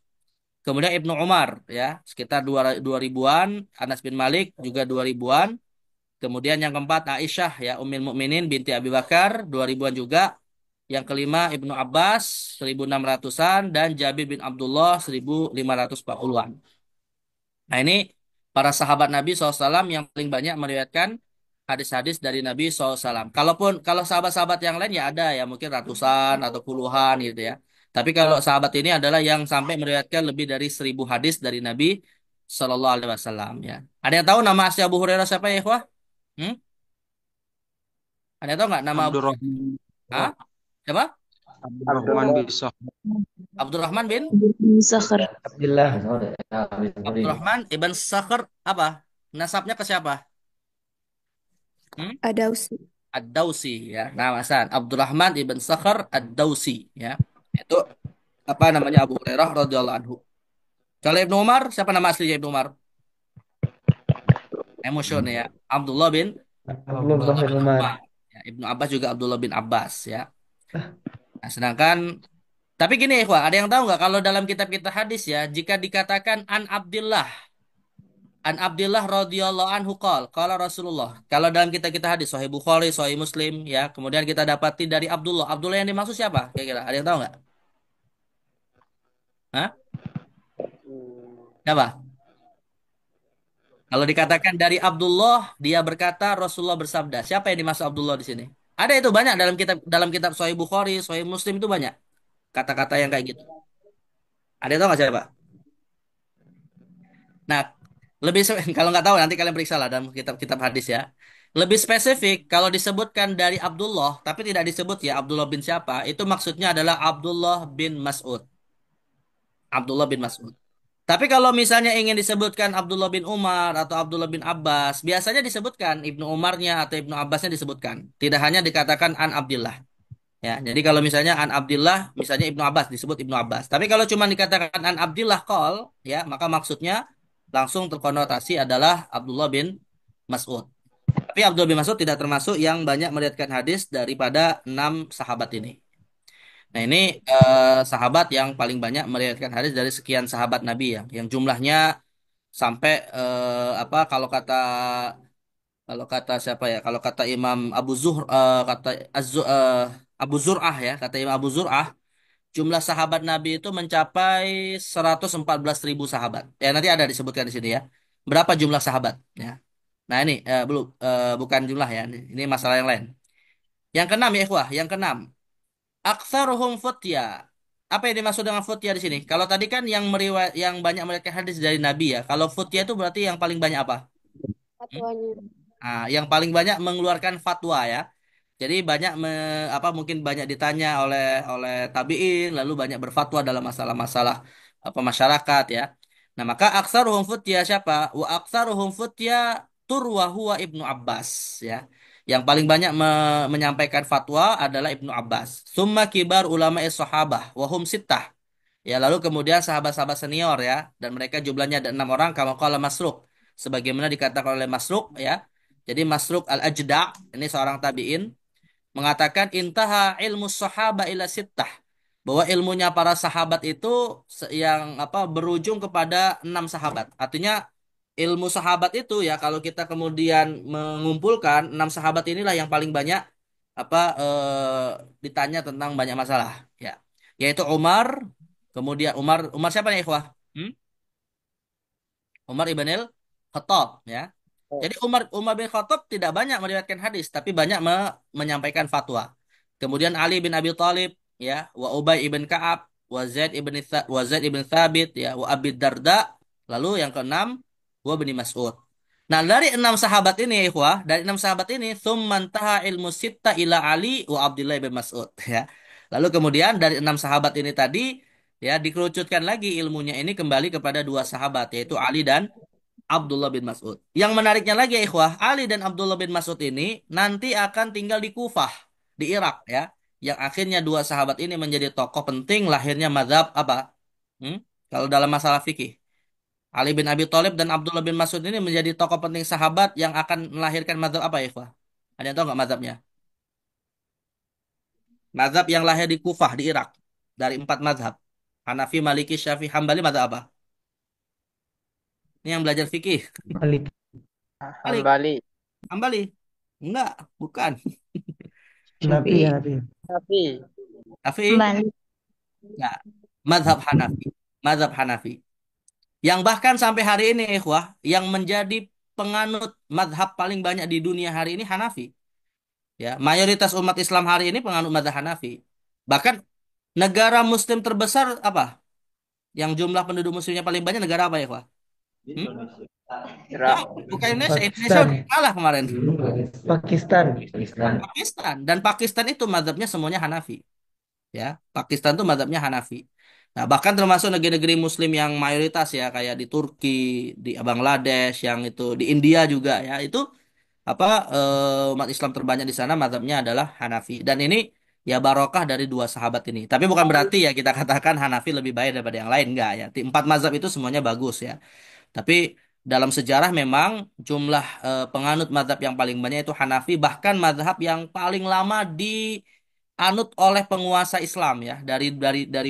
Kemudian Ibnu Umar ya, sekitar 2 ribuan, Anas bin Malik juga 2 ribuan. Kemudian yang keempat Aisyah ya, Ummul Mukminin binti Abi Bakar 2 ribuan juga. Yang kelima Ibnu Abbas 1.600-an dan Jabir bin Abdullah 1.540-an. Nah ini para sahabat Nabi SAW yang paling banyak meriwayatkan hadis-hadis dari Nabi SAW. Kalau sahabat-sahabat yang lain ya ada ya mungkin ratusan atau puluhan gitu ya. Tapi kalau sahabat ini adalah yang sampai meriwayatkan lebih dari 1.000 hadis dari Nabi Shallallahu Alaihi Wasallam ya. Ada yang tahu nama asli Abu Hurairah siapa ya, Ikhwah? Hmm? Ada yang tahu nggak nama Abu? Abdurrahman Hah? Siapa? Abdurrahman bisa Abdurrahman bin Sakhar. Abdullah. Abdurrahman ibn Sakhr apa? Nasabnya ke siapa? Hmm? Adausi. Ad-Dausi ya. Nah, Hasan Abdurrahman ibn Sakhr Ad-Dausi ya. Itu apa namanya Abu Hurairah radhiyallahu anhu. Kalau Ibnu Umar, siapa nama aslinya Ibnu Umar? Emotion ya. Abdullah bin Abdullah bin Umar. Umar. Ya, Ibnu Abbas juga Abdullah bin Abbas ya. Nah, sedangkan tapi gini Ikhwah, ada yang tahu nggak kalau dalam kitab-kitab hadis ya, jika dikatakan An Abdillah radhiyallahu anhu qala Rasulullah. Kalau dalam kitab-kitab hadis Sahih Bukhari, Sahih Muslim ya, kemudian kita dapati dari Abdullah. Abdullah yang dimaksud siapa? Kira-kira ada yang tahu nggak? Hah? Siapa? Kalau dikatakan dari Abdullah, dia berkata Rasulullah bersabda. Siapa yang dimaksud Abdullah di sini? Ada itu banyak dalam kitab Sahih Bukhari, Sahih Muslim itu banyak kata-kata yang kayak gitu. Ada yang tahu nggak siapa? Nah, kalau nggak tahu nanti kalian periksa lah dalam kitab-kitab hadis ya. Lebih spesifik kalau disebutkan dari Abdullah, tapi tidak disebut ya Abdullah bin siapa, itu maksudnya adalah Abdullah bin Mas'ud. Abdullah bin Mas'ud. Tapi kalau misalnya ingin disebutkan Abdullah bin Umar atau Abdullah bin Abbas, biasanya disebutkan Ibnu Umarnya atau Ibnu Abbasnya disebutkan. Tidak hanya dikatakan An Abdillah. Ya, jadi kalau misalnya An Abdillah, misalnya Ibnu Abbas disebut Ibnu Abbas. Tapi kalau cuma dikatakan An Abdillah qol, ya, maka maksudnya langsung terkonotasi adalah Abdullah bin Mas'ud. Tapi Abdullah bin Mas'ud tidak termasuk yang banyak meriwayatkan hadis daripada 6 sahabat ini. Nah, ini sahabat yang paling banyak meriwayatkan hadis dari sekian sahabat Nabi yang jumlahnya sampai apa kalau kata siapa ya? Kalau kata Imam Abu Zuhr kata Abu Zur'ah ya, kata Imam Abu Zur'ah, jumlah sahabat Nabi itu mencapai 114.000 sahabat. Ya nanti ada disebutkan di sini ya. Berapa jumlah sahabat ya. Nah, ini belum bukan jumlah ya. Ini masalah yang lain. Yang keenam ya, ikhwah, yang keenam. Aktsaruhum futya. Apa yang dimaksud dengan futya di sini? Kalau tadi kan yang banyak meriwayatkan hadis dari Nabi ya. Kalau futya itu berarti yang paling banyak apa? Hmm? Fatwanya. Nah, yang paling banyak mengeluarkan fatwa ya. Jadi banyak apa mungkin banyak ditanya oleh tabiin lalu banyak berfatwa dalam masalah-masalah apa masyarakat ya. Nah, maka aktsaruhum futya siapa? Wa aktsaruhum futya turwa huwa Ibnu Abbas ya. Yang paling banyak menyampaikan fatwa adalah Ibnu Abbas. Summa kibar ulama sahabah wa hum sittah. Ya, lalu kemudian sahabat-sahabat senior ya dan mereka jumlahnya ada 6 orang kama qala Masruq. Sebagaimana dikatakan oleh Masruq ya. Jadi Masruq Al-Ajda' ini seorang tabi'in mengatakan intaha ilmu sahaba ila sittah bahwa ilmunya para sahabat itu yang apa berujung kepada 6 sahabat. Artinya ilmu sahabat itu ya kalau kita kemudian mengumpulkan 6 sahabat inilah yang paling banyak apa ditanya tentang banyak masalah ya. Yaitu Umar, kemudian Umar siapa nih ikhwah? Hmm? Umar ibnil Khattab ya. Jadi Umar bin Khattab tidak banyak meriwayatkan hadis, tapi banyak menyampaikan fatwa. Kemudian Ali bin Abi Thalib, ya, wa Ubay ibn Ka'ab, wa Zaid ibn Thabit, ya, wa Abi Darda. Lalu yang keenam, wa bin Mas'ud. Nah, dari enam sahabat ini, ya, ikhwah, dari enam sahabat ini, tsumman taha ilmu sitta ila Ali wa Abdullah bin Mas'ud, ya. Lalu kemudian dari enam sahabat ini tadi, ya, dikerucutkan lagi ilmunya ini kembali kepada dua sahabat, yaitu Ali dan Abdullah bin Mas'ud. Yang menariknya lagi, ya, ikhwah, Ali dan Abdullah bin Mas'ud ini nanti akan tinggal di Kufah, di Irak, ya. Yang akhirnya dua sahabat ini menjadi tokoh penting lahirnya mazhab apa? Hmm? Kalau dalam masalah fikih. Ali bin Abi Thalib dan Abdullah bin Mas'ud ini menjadi tokoh penting sahabat yang akan melahirkan mazhab apa, ya, ikhwah? Ada yang tahu nggak mazhabnya? Mazhab yang lahir di Kufah, di Irak. Dari empat mazhab. Hanafi, Maliki, Syafi'i, Hambali, mazhab apa? Ini yang belajar fikih. Malik. Malik, Hambali. Hambali. Enggak, bukan. Nabi Syafi'i. ya Nabi. Tapi Syafi'i? Malik. Enggak. Mazhab Hanafi. Mazhab Hanafi. Yang bahkan sampai hari ini, ikhwah, yang menjadi penganut mazhab paling banyak di dunia hari ini Hanafi. Ya, mayoritas umat Islam hari ini penganut mazhab Hanafi. Bahkan negara Muslim terbesar apa? Yang jumlah penduduk Muslimnya paling banyak negara apa, ikhwah? Hmm? Irak. Oh, bukan Indonesia. Indonesia Pakistan. udah kalah kemarin. Pakistan. Pakistan. Dan Pakistan itu mazhabnya semuanya Hanafi. Ya, Pakistan itu mazhabnya Hanafi. Nah, bahkan termasuk negeri-negeri Muslim yang mayoritas, ya, kayak di Turki, di Bangladesh, yang itu di India juga, ya, itu apa, umat Islam terbanyak di sana mazhabnya adalah Hanafi. Dan ini ya barokah dari dua sahabat ini. Tapi bukan berarti ya kita katakan Hanafi lebih baik daripada yang lain, enggak, ya. Empat mazhab itu semuanya bagus, ya. Tapi dalam sejarah memang jumlah penganut mazhab yang paling banyak itu Hanafi, bahkan mazhab yang paling lama dianut oleh penguasa Islam, ya, dari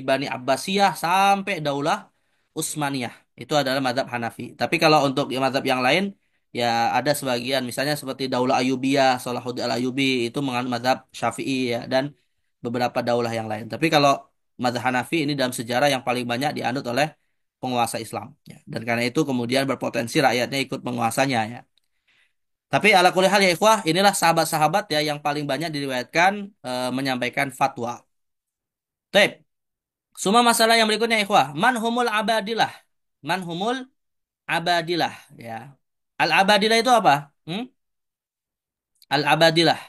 Bani Abbasiyah sampai Daulah Utsmaniyah. Itu adalah mazhab Hanafi. Tapi kalau untuk mazhab yang lain, ya, ada sebagian misalnya seperti Daulah Ayyubiyah, Salahuddin Al-Ayyubi itu menganut mazhab Syafi'i, ya, dan beberapa daulah yang lain. Tapi kalau mazhab Hanafi ini dalam sejarah yang paling banyak dianut oleh penguasa Islam, ya. Dan karena itu kemudian berpotensi rakyatnya ikut menguasanya, ya. Tapi ala kulli hal, ya, ikhwah, inilah sahabat-sahabat, ya, yang paling banyak diriwayatkan menyampaikan fatwa. Taib. Semua masalah yang berikutnya, ikhwah. Man humul abadilah. Man humul abadilah, ya. Al-abadilah itu apa? Hmm? Al-abadilah.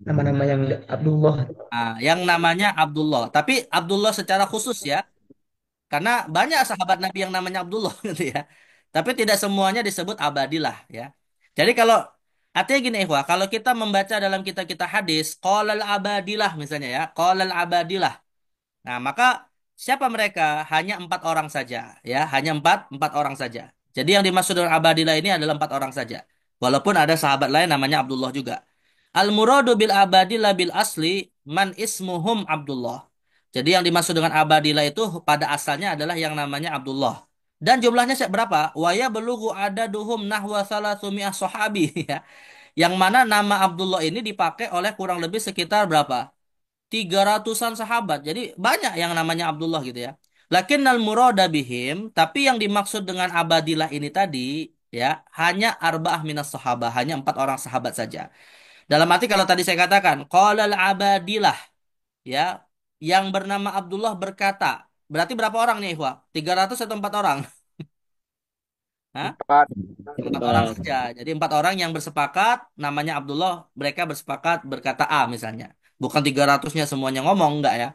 Nama-nama yang Abdullah. Nah, yang namanya Abdullah. Tapi Abdullah secara khusus, ya. Karena banyak sahabat Nabi yang namanya Abdullah gitu, ya. Tapi tidak semuanya disebut abadilah, ya. Jadi kalau artinya gini, ikhwah, kalau kita membaca dalam kitab-kitab hadis, qalal abadilah misalnya, ya, qalal abadilah. Nah, maka siapa mereka? Hanya empat orang saja, ya, hanya empat orang saja. Jadi yang dimaksud dengan abadilah ini adalah empat orang saja. Walaupun ada sahabat lain namanya Abdullah juga. Al muradu bil abadilah bil asli man ismuhum Abdullah. Jadi yang dimaksud dengan abadilah itu pada asalnya adalah yang namanya Abdullah. Dan jumlahnya berapa? Waya belugu ada duhum nahwa salasumiyah sahabi. Ya. Yang mana nama Abdullah ini dipakai oleh kurang lebih sekitar berapa? 300-an sahabat. Jadi banyak yang namanya Abdullah gitu, ya. Lakinnal murada bihim, tapi yang dimaksud dengan abadilah ini tadi, ya, hanya arba'ah minas sahabah, hanya empat orang sahabat saja. Dalam arti kalau tadi saya katakan qalal abadilah, ya, yang bernama Abdullah berkata, berarti berapa orang nih, Ikhwah? 300 atau empat orang? Hah? Empat. Empat orang saja. Jadi empat orang yang bersepakat namanya Abdullah, mereka bersepakat berkata A misalnya. Bukan 300-nya semuanya ngomong, enggak, ya.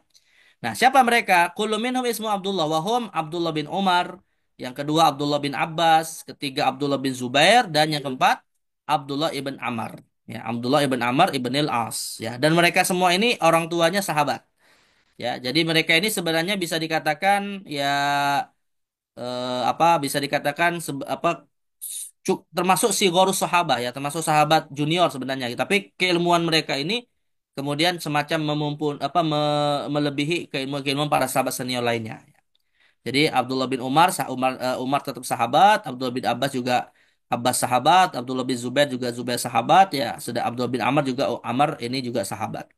Nah, siapa mereka? Kullu minhum ismu Abdullah wahum Abdullah bin Umar, yang kedua Abdullah bin Abbas, ketiga Abdullah bin Zubair, dan yang keempat Abdullah ibn Amr. Ya, Abdullah ibn Amr ibnil As. Ya, dan mereka semua ini orang tuanya sahabat. Ya, jadi mereka ini sebenarnya bisa dikatakan, ya, apa, bisa dikatakan termasuk si Gorus sahabat, ya, termasuk sahabat junior sebenarnya. Tapi keilmuan mereka ini kemudian semacam melebihi keilmuan para sahabat senior lainnya. Jadi Abdullah bin Umar, Umar tetap sahabat, Abdullah bin Abbas juga Abbas sahabat, Abdullah bin Zubair juga Zubair sahabat, ya. Sudah Abdullah bin Amr juga, Amr ini juga sahabat.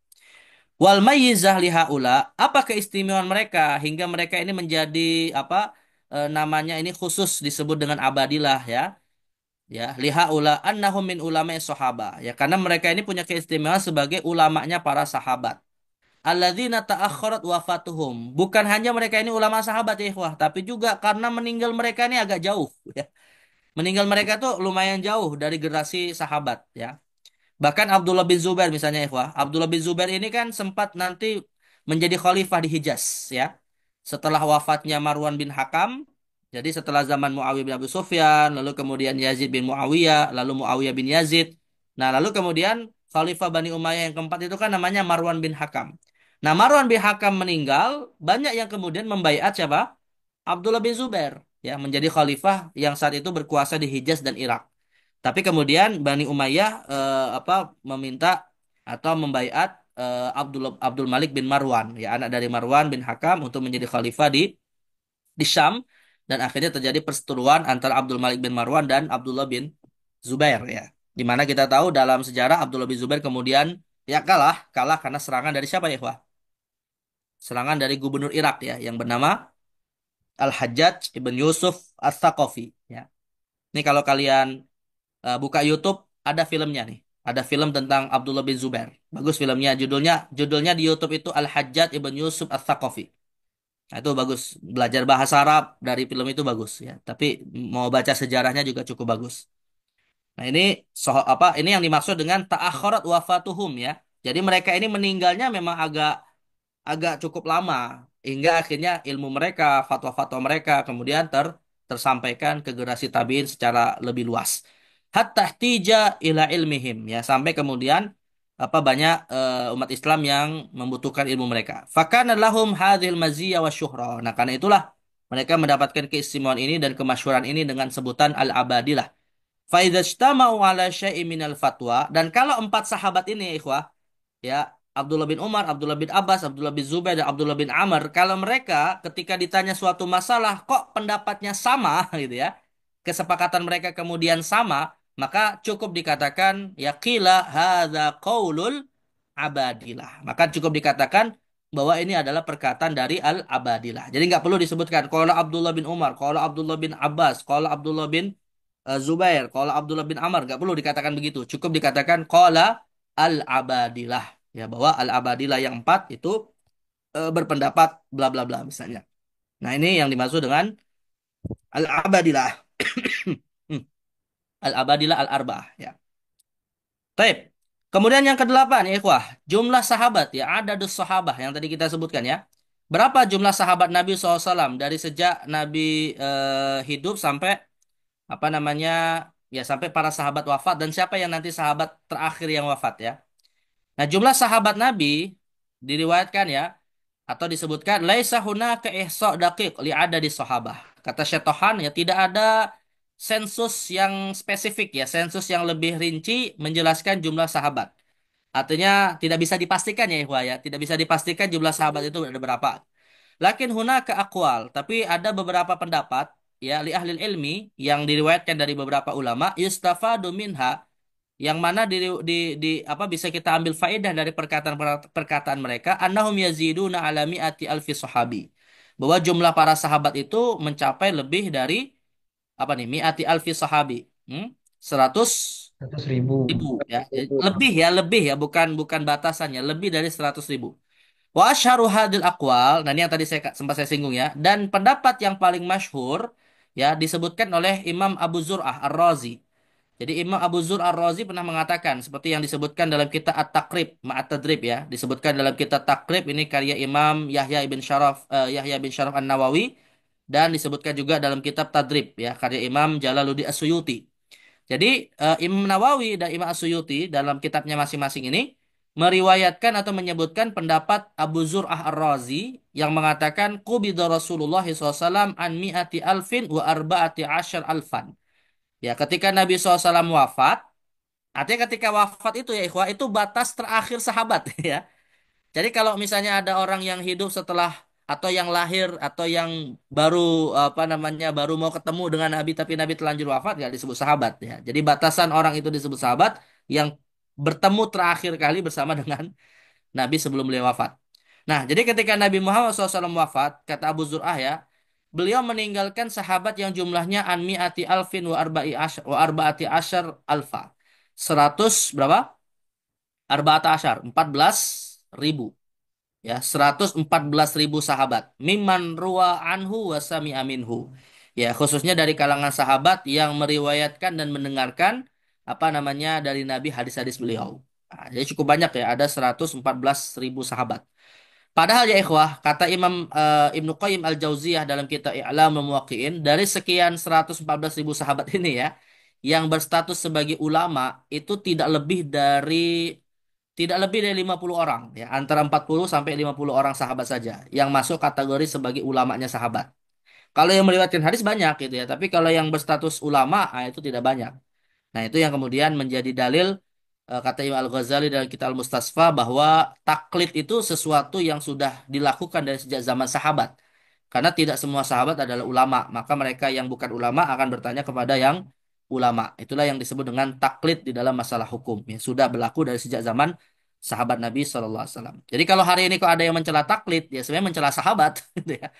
Wal mayyizah lihaula, apa keistimewaan mereka hingga mereka ini menjadi apa, namanya ini khusus disebut dengan abadilah, ya. Ya, lihaula annahum min ulama sahabat. Ya, karena mereka ini punya keistimewaan sebagai ulamanya para sahabat. alladzina ta'akhkharat wafatuhum. Bukan hanya mereka ini ulama sahabat ya ikhwah, tapi juga karena meninggal mereka ini agak jauh ya. Meninggal mereka tuh lumayan jauh dari generasi sahabat ya. Bahkan Abdullah bin Zubair misalnya ikhwah. Abdullah bin Zubair ini kan sempat nanti menjadi khalifah di Hijaz ya. Setelah wafatnya Marwan bin Hakam, jadi setelah zaman Muawiyah bin Abu Sufyan, lalu kemudian Yazid bin Muawiyah, lalu Muawiyah bin Yazid. Nah, lalu kemudian khalifah Bani Umayyah yang keempat itu kan namanya Marwan bin Hakam. Nah, Marwan bin Hakam meninggal, banyak yang kemudian membaiat siapa? Abdullah bin Zubair ya menjadi khalifah yang saat itu berkuasa di Hijaz dan Irak. Tapi kemudian Bani Umayyah meminta atau membaiat Abdul Malik bin Marwan, ya anak dari Marwan bin Hakam untuk menjadi khalifah di Syam dan akhirnya terjadi perseteruan antara Abdul Malik bin Marwan dan Abdullah bin Zubair ya. Di mana kita tahu dalam sejarah Abdullah bin Zubair kemudian ya kalah karena serangan dari siapa ya, Wah? Serangan dari gubernur Irak ya yang bernama Al-Hajjaj ibn Yusuf Ats-Tsaqafi ya. Ini kalau kalian buka YouTube ada filmnya nih. Ada film tentang Abdullah bin Zubair. Bagus filmnya. Judulnya di YouTube itu Al-Hajjaj ibn Yusuf Ats-Tsaqafi. Nah, itu bagus. Belajar bahasa Arab dari film itu bagus ya. Tapi mau baca sejarahnya juga cukup bagus. Nah, ini ini yang dimaksud dengan ta'akharat wafatuhum ya. Jadi mereka ini meninggalnya memang agak agak cukup lama hingga akhirnya ilmu mereka, fatwa-fatwa mereka kemudian tersampaikan ke generasi tabi'in secara lebih luas. Hatta ihtija ila ilmihim ya sampai kemudian banyak umat Islam yang membutuhkan ilmu mereka. Fakana lahum hadhil maziyya wa syuhra. Nah, karena itulah mereka mendapatkan keistimewaan ini dan kemasyhuran ini dengan sebutan al-abadilah. Fa idza ijtama'u ala syai'in minal fatwa dan kalau empat sahabat ini ikhwah ya Abdullah bin Umar, Abdullah bin Abbas, Abdullah bin Zubair, dan Abdullah bin Amr, kalau mereka ketika ditanya suatu masalah kok pendapatnya sama gitu ya, kesepakatan mereka kemudian sama, maka cukup dikatakan ya qila hadza qaulul abadilah. Maka cukup dikatakan bahwa ini adalah perkataan dari al-abadilah. Jadi nggak perlu disebutkan qala Abdullah bin Umar, qala Abdullah bin Abbas, qala Abdullah bin Zubair, qala Abdullah bin Amr, nggak perlu dikatakan begitu. Cukup dikatakan qala al-abadilah. Ya, bahwa al-abadilah yang empat itu berpendapat bla bla bla misalnya. Nah, ini yang dimaksud dengan al-abadilah. Al-abadilah al-arba'ah ya. Taib. Kemudian yang kedelapan ya ikhwah, jumlah sahabat ya, adadus sahabah yang tadi kita sebutkan ya. Berapa jumlah sahabat Nabi SAW dari sejak Nabi hidup sampai sampai para sahabat wafat dan siapa yang nanti sahabat terakhir yang wafat ya. Nah, jumlah sahabat Nabi diriwayatkan ya atau disebutkan laisa hunaka ihsa' daqiq li adadi sahabah. Kata Syetohan ya tidak ada sensus yang spesifik ya, sensus yang lebih rinci menjelaskan jumlah sahabat. Artinya tidak bisa dipastikan ya ikhwah ya, tidak bisa dipastikan jumlah sahabat itu ada berapa. Lakin hunaka aqwal, tapi ada beberapa pendapat ya li ahli ilmi yang diriwayatkan dari beberapa ulama yustafadu minha yang mana bisa kita ambil faedah dari perkataan mereka annahum yaziduna ala mi'ati alfi sahabi bahwa jumlah para sahabat itu mencapai lebih dari mi'ati alfi sahabi 100 100.000. ribu ya. Lebih ya bukan bukan batasannya lebih dari 100 ribu wa asyharu hadil aqwal. Nah, ini yang tadi sempat saya singgung ya dan pendapat yang paling masyhur ya disebutkan oleh Imam Abu Zur'ah Ar-Razi. Jadi Imam Abu Zur Ar-Razi pernah mengatakan seperti yang disebutkan dalam kitab At-Taqrib, Ma'at-Tadrib ya, disebutkan dalam kitab Taqrib ini karya Imam Yahya bin Syaraf An-Nawawi dan disebutkan juga dalam kitab Tadrib ya, karya Imam Jalaluddin As-Suyuti. Jadi Imam Nawawi dan Imam As-Suyuti dalam kitabnya masing-masing ini meriwayatkan atau menyebutkan pendapat Abu Zur'ah Ar-Razi yang mengatakan qubida Rasulullah SAW an mi'ati alfin wa arba'ati asyar alfan. Ya, ketika Nabi SAW wafat, artinya ketika wafat itu ya ikhwah, itu batas terakhir sahabat ya. Jadi kalau misalnya ada orang yang hidup setelah atau yang lahir atau yang baru baru mau ketemu dengan Nabi tapi Nabi terlanjur wafat nggak disebut sahabat ya. Jadi batasan orang itu disebut sahabat yang bertemu terakhir kali bersama dengan Nabi sebelum beliau wafat. Nah, jadi ketika Nabi Muhammad SAW wafat, kata Abu Zur'ah ya, beliau meninggalkan sahabat yang jumlahnya an mi'ati alfin wa arba'ati asyar alfa. 100 berapa? Arba'ata asyar, 14 ribu. Ya, 114.000 sahabat. Mimman ruwa anhu wa sami'a minhu. Ya, khususnya dari kalangan sahabat yang meriwayatkan dan mendengarkan apa namanya dari Nabi hadis-hadis beliau. Nah, jadi cukup banyak ya, ada 114.000 sahabat. Padahal ya ikhwah, kata Imam Ibnu Qayyim Al-Jauziyah dalam kitab I'lamul Muwaqqi'in, dari sekian 114.000 sahabat ini ya, yang berstatus sebagai ulama itu tidak lebih dari 50 orang ya, antara 40 sampai 50 orang sahabat saja yang masuk kategori sebagai ulamanya sahabat. Kalau yang meriwayatkan hadis banyak gitu ya, tapi kalau yang berstatus ulama itu tidak banyak. Nah, itu yang kemudian menjadi dalil kata Imam Al-Ghazali dalam kitab Al-Mustasfa bahwa taklid itu sesuatu yang sudah dilakukan dari sejak zaman sahabat. Karena tidak semua sahabat adalah ulama, maka mereka yang bukan ulama akan bertanya kepada yang ulama. Itulah yang disebut dengan taklid di dalam masalah hukum. Ya, sudah berlaku dari sejak zaman sahabat Nabi SAW. Jadi kalau hari ini kok ada yang mencela taklid, ya sebenarnya mencela sahabat, gitu ya.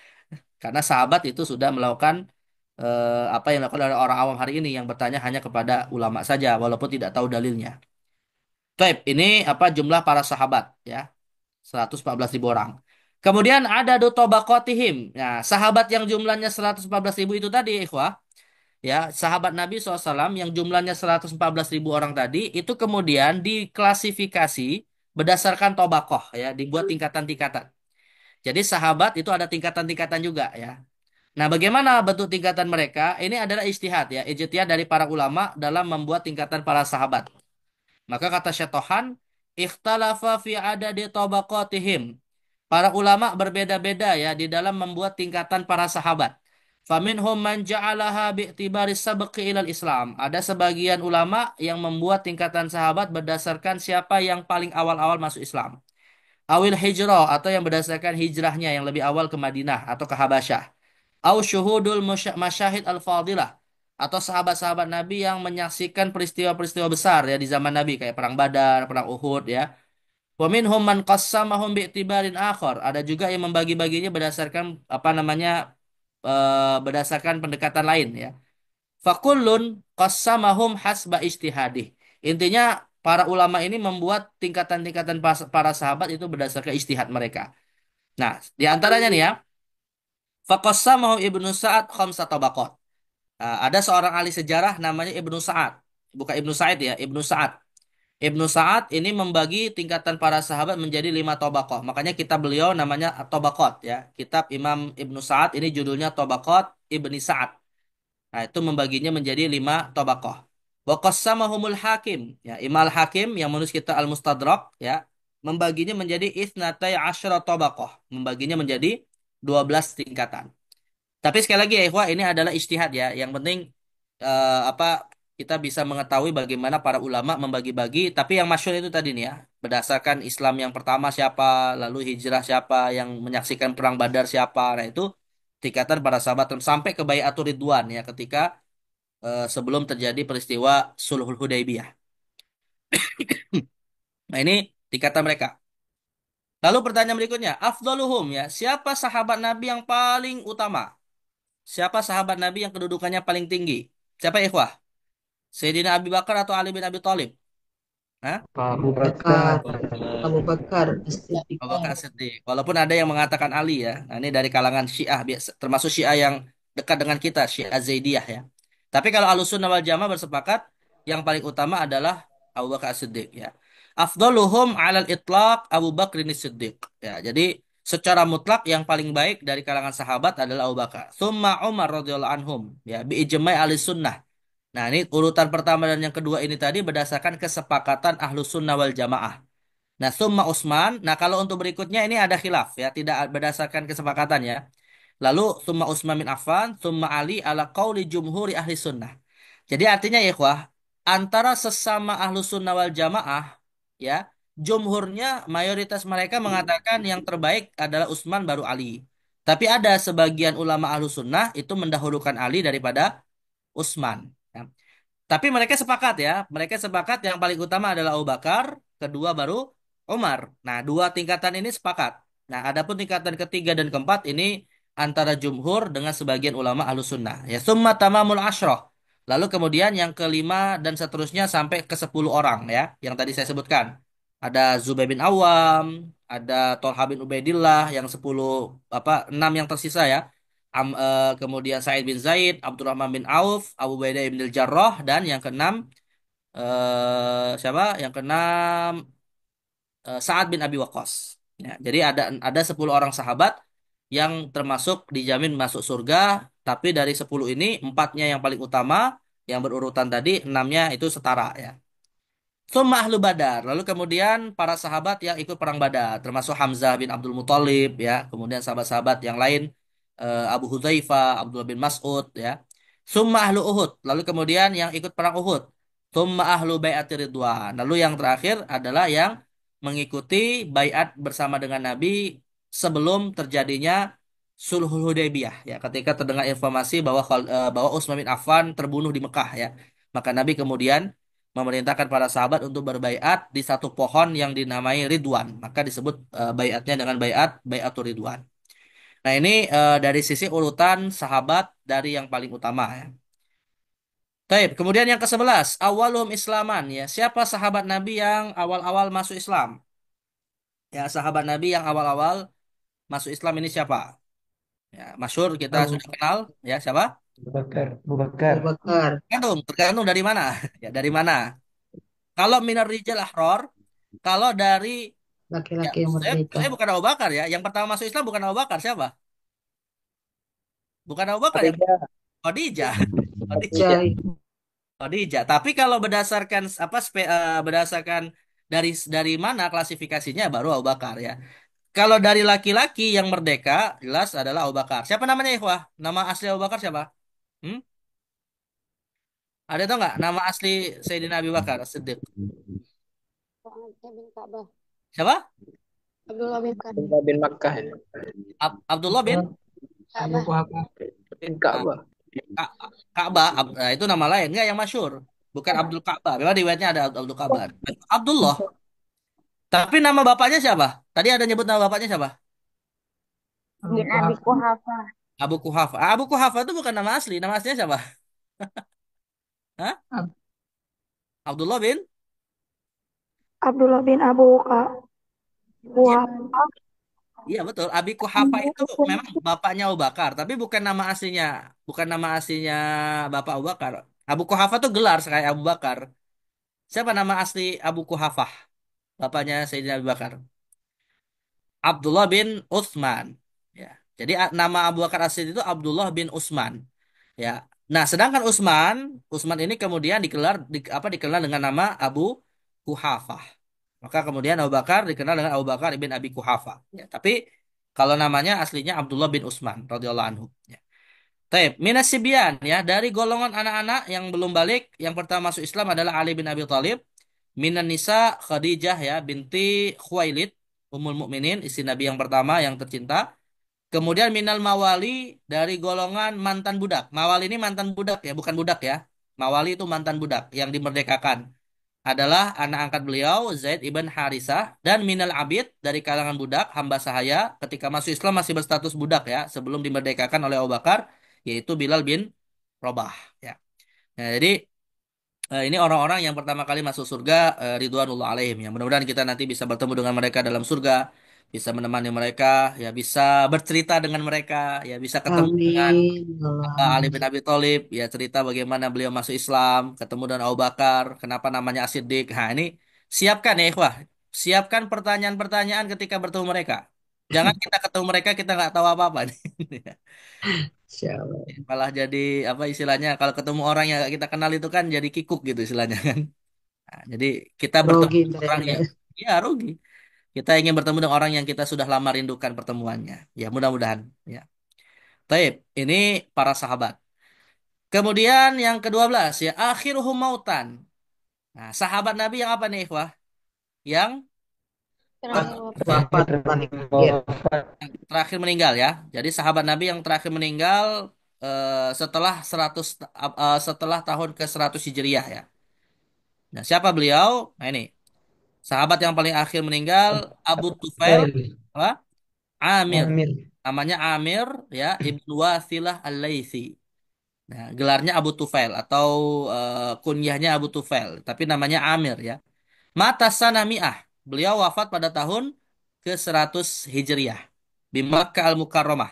Karena sahabat itu sudah melakukan apa yang dilakukan oleh orang awam hari ini yang bertanya hanya kepada ulama saja walaupun tidak tahu dalilnya. Baik, ini apa jumlah para sahabat ya, 114.000 orang. Kemudian ada dutobakotihim. Nah, sahabat yang jumlahnya 114.000 itu tadi, ikhwah, ya, sahabat Nabi SAW yang jumlahnya 114.000 orang tadi itu kemudian diklasifikasi berdasarkan tobakoh ya, dibuat tingkatan-tingkatan. Jadi sahabat itu ada tingkatan-tingkatan juga ya. Nah, bagaimana bentuk tingkatan mereka? Ini adalah ijtihad ya, ijtihad dari para ulama dalam membuat tingkatan para sahabat. Maka kata Syatohan, ikhtalafa fi adadi tabaqatihim. Para ulama berbeda-beda ya di dalam membuat tingkatan para sahabat. Faminhum man ja'alaha bi'tibari sabqi ilal Islam. Ada sebagian ulama yang membuat tingkatan sahabat berdasarkan siapa yang paling awal-awal masuk Islam. Awil hijrah atau yang berdasarkan hijrahnya yang lebih awal ke Madinah atau ke Habasyah. Au syuhudul masyahid al-fadilah atau sahabat-sahabat Nabi yang menyaksikan peristiwa-peristiwa besar ya di zaman Nabi kayak perang Badar, perang Uhud ya. Wa minhum man qassamahum bi'tibarin akhar. Ada juga yang membagi-baginya berdasarkan apa namanya berdasarkan pendekatan lain ya. Fakullun qassamahum hasba ijtihadih. Intinya para ulama ini membuat tingkatan-tingkatan para sahabat itu berdasarkan ijtihad mereka. Nah, di antaranya nih ya, faqassamahu Ibnu Sa'ad khamsa tabaqat. Ada seorang ahli sejarah namanya Ibnu Sa'ad. Bukan Ibnu Sa'id ya, Ibnu Sa'ad. Ibnu Sa'ad ini membagi tingkatan para sahabat menjadi 5 tabaqah. Makanya kitab beliau namanya Tabaqat ya. Kitab Imam Ibnu Sa'ad ini judulnya Tabaqat Ibni Sa'ad. Nah, itu membaginya menjadi 5 tabaqah. Wa qassamahumul Hakim. Ya, Imam Hakim yang menulis kitab Al-Mustadrak ya, membaginya menjadi itsnatai asyra tabaqah. Membaginya menjadi 12 tingkatan. Tapi sekali lagi ya ikhwah, ini adalah ijtihad ya. Yang penting apa kita bisa mengetahui bagaimana para ulama membagi-bagi. Tapi yang masyhur itu tadi nih ya, berdasarkan Islam yang pertama siapa, lalu hijrah siapa, yang menyaksikan perang Badar siapa. Nah itu tingkatan para sahabat sampai ke Bai'atul Ridwan ya, ketika sebelum terjadi peristiwa Sulhul Hudaybiyah. Nah ini tingkatan mereka. Lalu pertanyaan berikutnya, afdaluhum ya, siapa sahabat Nabi yang paling utama? Siapa sahabat Nabi yang kedudukannya paling tinggi? Siapa ikhwah? Sayyidina Abu Bakar atau Ali bin Abi Thalib? Hah? Abu Bakar, Bakar. Abu Bakar, As-Siddiq. Abu Bakar Siddiq. Walaupun ada yang mengatakan Ali ya. Nah, ini dari kalangan Syiah biasa, termasuk Syiah yang dekat dengan kita, Syiah Zaidiyah ya. Tapi kalau Ahlussunnah wal Jamaah bersepakat yang paling utama adalah Abu Bakar Siddiq ya. Afdaluhum 'alal itlaq Abu Bakr Siddiq. Ya, jadi secara mutlak yang paling baik dari kalangan sahabat adalah Abu Bakar. Tsumma Umar radhiyallahu anhum ya bi ijma' ahli sunnah. Nah, ini urutan pertama dan yang kedua ini tadi berdasarkan kesepakatan Ahlussunnah wal Jamaah. Nah, summa Utsman. Nah, kalau untuk berikutnya ini ada khilaf ya, tidak berdasarkan kesepakatan ya. Lalu summa Utsman bin Affan, summa Ali ala qauli jumhuri ahli sunnah. Jadi artinya ya, ikhwah, antara sesama ahlu sunnah wal jamaah ya, jumhurnya mayoritas mereka mengatakan yang terbaik adalah Utsman baru Ali. Tapi ada sebagian ulama ahlu sunnah itu mendahulukan Ali daripada Utsman. Ya. Tapi mereka sepakat ya, mereka sepakat yang paling utama adalah Abu Bakar, kedua baru Umar. Nah, dua tingkatan ini sepakat. Nah, adapun tingkatan ketiga dan keempat ini antara jumhur dengan sebagian ulama ahlus sunnah. Ya, summa tamamul ashroh. Lalu kemudian yang kelima dan seterusnya sampai ke 10 orang ya, yang tadi saya sebutkan. Ada Zubair bin Awam, ada Tolha bin Ubaidillah yang 10 apa 6 yang tersisa ya. Kemudian Sa'id bin Zaid, Abdurrahman bin Auf, Abu Ubaidah bin Jarrah dan yang keenam siapa? Yang keenam Sa'ad bin Abi Waqqas. Ya, jadi ada 10 orang sahabat yang termasuk dijamin masuk surga, tapi dari 10 ini empatnya yang paling utama, yang berurutan tadi, enamnya itu setara ya. Tsumma ahlu Badar. Lalu kemudian para sahabat yang ikut perang Badar, termasuk Hamzah bin Abdul Muthalib ya, kemudian sahabat-sahabat yang lain Abu Hudzaifah, Abdullah bin Mas'ud ya. Tsumma ahlu Uhud. Lalu kemudian yang ikut perang Uhud. Tsumma ahlu bai'ati Ridwan. Lalu yang terakhir adalah yang mengikuti baiat bersama dengan Nabi sebelum terjadinya Sulhul Hudaybiyah ya, ketika terdengar informasi bahwa Utsman bin Affan terbunuh di Mekah ya. Maka Nabi kemudian memerintahkan para sahabat untuk berbaiat di satu pohon yang dinamai Ridwan. Maka disebut baiatnya dengan baiatur Ridwan. Nah, ini dari sisi urutan sahabat dari yang paling utama ya. Taib. Kemudian yang ke-11, awalum Islaman ya. Siapa sahabat Nabi yang awal-awal masuk Islam? Ya, sahabat Nabi yang awal-awal masuk Islam ini siapa? Ya, masyhur kita Abu sudah kenal ya, siapa? Abu Bakar. Abu Bakar. Bakar, Tergantung dari mana? Ya, dari mana? Kalau minar rijal ahror, kalau dari ya, laki-laki yang merdeka. saya bukan Abu Bakar ya. Yang pertama masuk Islam bukan Abu Bakar, siapa? Bukan Abu Bakar ya. Khadijah. Khadijah. Khadijah. Cari Khadijah. Tapi kalau berdasarkan berdasarkan dari mana klasifikasinya baru Abu Bakar ya. Kalau dari laki-laki yang merdeka jelas adalah Abu Bakar. Siapa namanya Ikhwah? Nama asli Abu Bakar siapa? Hmm? Ada tau nggak nama asli Sayyidina Abu Bakar Siddiq? bin Ka'bah. Siapa? Abdullah bin Ka'bah. Abdullah bin Makkah ya. Abdullah bin Abu Bakar. Bin Ka'bah. Ka- Ka'bah. Nah, itu nama lain nggak yang masyhur. Bukan Abdul Ka'bah. Memang riwayatnya ada Abdul Ka'bah. Abdullah. Tapi nama bapaknya siapa? Tadi ada nyebut nama bapaknya siapa? Bin Abi Quhafa. Abu Kuhafa. Abu Kuhafa itu bukan nama asli. Nama aslinya siapa? Hah? Ab- Abdullah bin? Abdullah bin Abu Iya, Quhafa. iya betul. Abi Kuhafa itu memang bapaknya Abu Bakar, tapi bukan nama aslinya. Bukan nama aslinya Bapak Abu Bakar. Abu Kuhafa itu gelar sekali Abu Bakar. Siapa nama asli Abu Kuhafah? Bapaknya Sayyidina Abu Bakar. Abdullah bin Utsman. Ya. Jadi nama Abu Bakar asli itu Abdullah bin Utsman. Ya. Nah, sedangkan Utsman ini kemudian dikenal dengan nama Abu Kuhafah. Maka kemudian Abu Bakar dikenal dengan Abu Bakar ibn Abi Kuhafah. Ya, tapi kalau namanya aslinya Abdullah bin Utsman radhiyallahu anhu. Ya. Taib, minas sibyan ya, dari golongan anak-anak yang belum balik, yang pertama masuk Islam adalah Ali bin Abi Thalib. Minan nisa Khadijah ya binti Khuwailid, Ummul Mukminin, istri Nabi yang pertama yang tercinta. Kemudian minal mawali, dari golongan mantan budak. Mawali ini mantan budak ya, bukan budak ya. Mawali itu mantan budak yang dimerdekakan. Adalah anak angkat beliau Zaid ibn Harisah, dan minal abid, dari kalangan budak hamba sahaya ketika masuk Islam masih berstatus budak ya, sebelum dimerdekakan oleh Abu Bakar, yaitu Bilal bin Rabah ya. Nah, jadi ini orang-orang yang pertama kali masuk surga, Ridwanullah alaihim ya. Mudah-mudahan kita nanti bisa bertemu dengan mereka dalam surga, bisa menemani mereka, ya bisa bercerita dengan mereka, ya bisa ketemu dengan Amin. Allah, Ali amin. bin Abi Thalib, ya cerita bagaimana beliau masuk Islam, ketemu dengan Abu Bakar, kenapa namanya As-Siddiq. Nah, ini siapkan ya ikhwah, siapkan pertanyaan-pertanyaan ketika bertemu mereka. Jangan kita ketemu mereka kita nggak tahu apa-apa nih. Insyaallah. Malah jadi apa istilahnya, kalau ketemu orang yang nggak kita kenal itu kan jadi kikuk gitu istilahnya kan. Nah, jadi kita bertemu Grogi dengan ntar orang ya. yang ya rugi. Kita ingin bertemu dengan orang yang kita sudah lama rindukan pertemuannya. Ya mudah-mudahan. Ya. Taib. Ini para sahabat. Kemudian yang ke-12 ya akhiruhum mautan. Nah, sahabat Nabi yang apa nih, ikhwah? Yang Terakhir wafat. Wafat paling akhir. terakhir meninggal ya. Jadi sahabat Nabi yang terakhir meninggal setelah 100 setelah tahun ke 100 Hijriah ya. Nah, siapa beliau? Nah, ini sahabat yang paling akhir meninggal Abu Tufail Tufail. apa? Amir. Amir. Namanya Amir ya, Ibnu Wasilah Al-Laitsi. Nah, gelarnya Abu Tufail atau kunyahnya Abu Tufail, tapi namanya Amir ya. Mata sanami'ah. Beliau wafat pada tahun ke-100 Hijriah di Makkah Al-Mukarramah.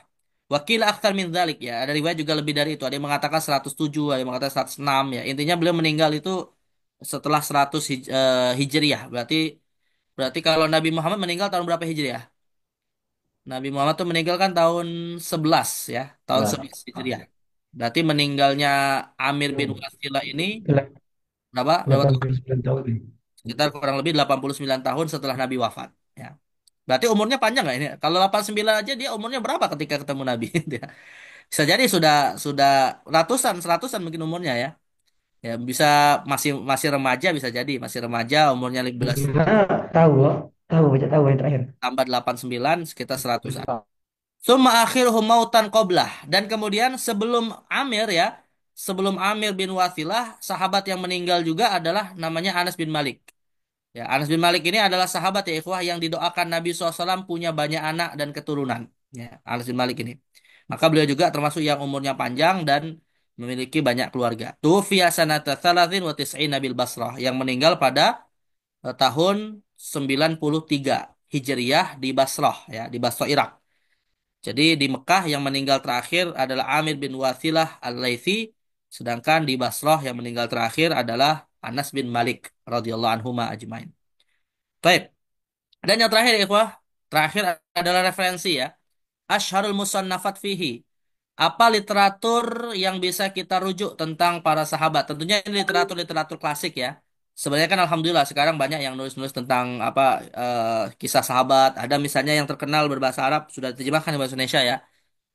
Wakil aktar min dzalik ya. Ada riwayat juga lebih dari itu. Ada yang mengatakan 107, ada yang mengatakan 106 ya. Intinya beliau meninggal itu setelah 100 Hijriah. Berarti berarti kalau Nabi Muhammad meninggal tahun berapa Hijriah? Nabi Muhammad tuh meninggal kan tahun 11 ya, tahun Ya, 11 Hijriah. Berarti meninggalnya Amir bin Wasilah ini berapa? Berapa tahun? 89 tahun. Sekitar kurang lebih 89 tahun setelah Nabi wafat. Ya. Berarti umurnya panjang nggak ini? Kalau 89 aja dia umurnya berapa ketika ketemu Nabi? Dia bisa jadi sudah ratusan, seratusan mungkin umurnya ya. Ya bisa masih masih remaja bisa jadi masih remaja umurnya 15 Gimana tahu, kok? Tahu, baca tahu yang terakhir. tambah 89 sekitar 100. Summa akhiruhum mautan qoblah. Dan kemudian sebelum Amir ya, sebelum Amir bin Wathilah, sahabat yang meninggal juga adalah namanya Anas bin Malik. Ya, Anas bin Malik ini adalah sahabat ya ikhwah yang didoakan Nabi SAW punya banyak anak dan keturunan. Ya, Anas bin Malik ini. Maka beliau juga termasuk yang umurnya panjang dan memiliki banyak keluarga. Tufiya sanata thalathin wa tis'in Nabil Basrah. Yang meninggal pada tahun 93 Hijriyah di Basrah, ya, di Basrah, Irak. Jadi di Mekah yang meninggal terakhir adalah Amir bin Wathilah Al-Laitsi, sedangkan di Basrah yang meninggal terakhir adalah Anas bin Malik radhiyallahu anhuma ajmain. Baik. Dan yang terakhir ya, ikhwah, terakhir adalah referensi ya. Asyharul musannafat fihi. Apa literatur yang bisa kita rujuk tentang para sahabat? Tentunya ini literatur-literatur klasik ya. Sebenarnya kan alhamdulillah sekarang banyak yang nulis-nulis tentang apa kisah sahabat. Ada misalnya yang terkenal berbahasa Arab sudah diterjemahkan ke bahasa Indonesia ya.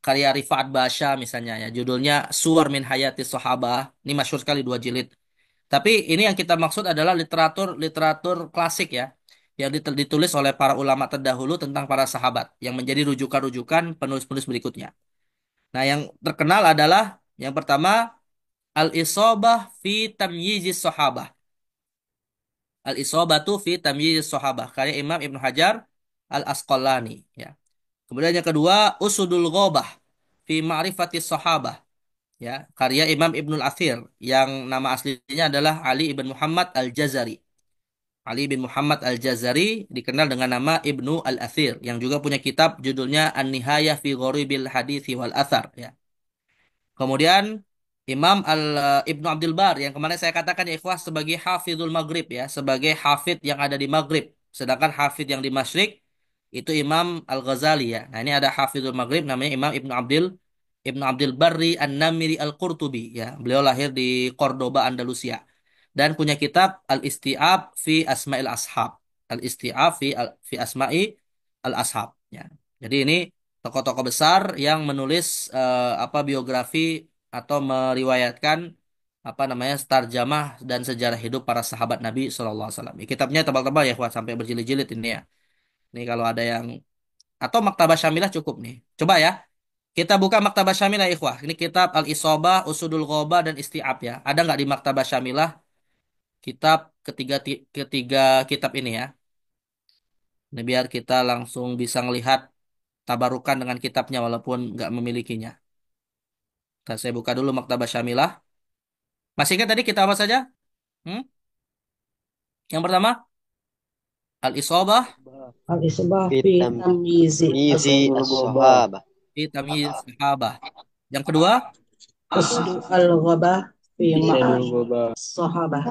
Karya Rifa'at Basya misalnya ya. Judulnya Suwar min Hayati Sahabah. Ini masyhur sekali 2 jilid. Tapi ini yang kita maksud adalah literatur klasik ya, yang ditulis oleh para ulama terdahulu tentang para sahabat, yang menjadi rujukan-rujukan penulis-penulis berikutnya. Nah, yang terkenal adalah yang pertama Al-Isabah fi Tamyizis Sahabah. Al-Isabatu fi Tamyizis Sahabah karya Imam Ibnu Hajar Al-Asqalani ya. Kemudian yang kedua Usudul Ghabah fi Ma'rifatis Sahabah ya, karya Imam Ibnul Athir yang nama aslinya adalah Ali ibn Muhammad Al-Jazari. Ali bin Muhammad Al-Jazari dikenal dengan nama Ibnu Al-Athir yang juga punya kitab judulnya An-Nihayah fi Ghoribil Hadithi wal Athar ya. Kemudian Imam Ibnu Abdul Bar yang kemarin saya katakan ya ikhwah sebagai Hafizul Maghrib ya, sebagai hafid yang ada di Maghrib. Sedangkan hafid yang di Masyrik itu Imam Al-Ghazali ya. Nah, ini ada Hafizul Maghrib namanya Imam Ibnu Abdul Barri An-Namiri Al-Qurtubi ya. Beliau lahir di Cordoba, Andalusia dan punya kitab Al-Isti'ab fi Asma'il Ashab. Al-Isti'ab fi Asma'i Al-Ashab ya. Jadi ini tokoh-tokoh besar yang menulis apa biografi atau meriwayatkan apa namanya tarjamah dan sejarah hidup para sahabat Nabi Shallallahu Alaihi Wasallam. Kitabnya tebal-tebal ya, kuat sampai berjilid-jilid ini ya. Ini kalau ada yang atau Maktabah Syamilah cukup nih. Coba ya, kita buka Maktabah Syamilah ikhwah. Ini kitab Al-Isobah, Usudul Ghobah dan Isti'ab ya. Ada nggak di Maktabah Syamilah kitab ketiga kitab ini ya? Ini biar kita langsung bisa melihat tabarukan dengan kitabnya walaupun nggak memilikinya. Nah, saya buka dulu Maktabah Syamilah. Masih ingat tadi kita apa saja? Hmm? Yang pertama, Al-Isobah Al-Isbah في fi tamyizi تمييز الصحابة fi Tamyiz Sahabah. Yang kedua, usdu al-ghabah fi Usulul ma'arif Ghobah. sahabah.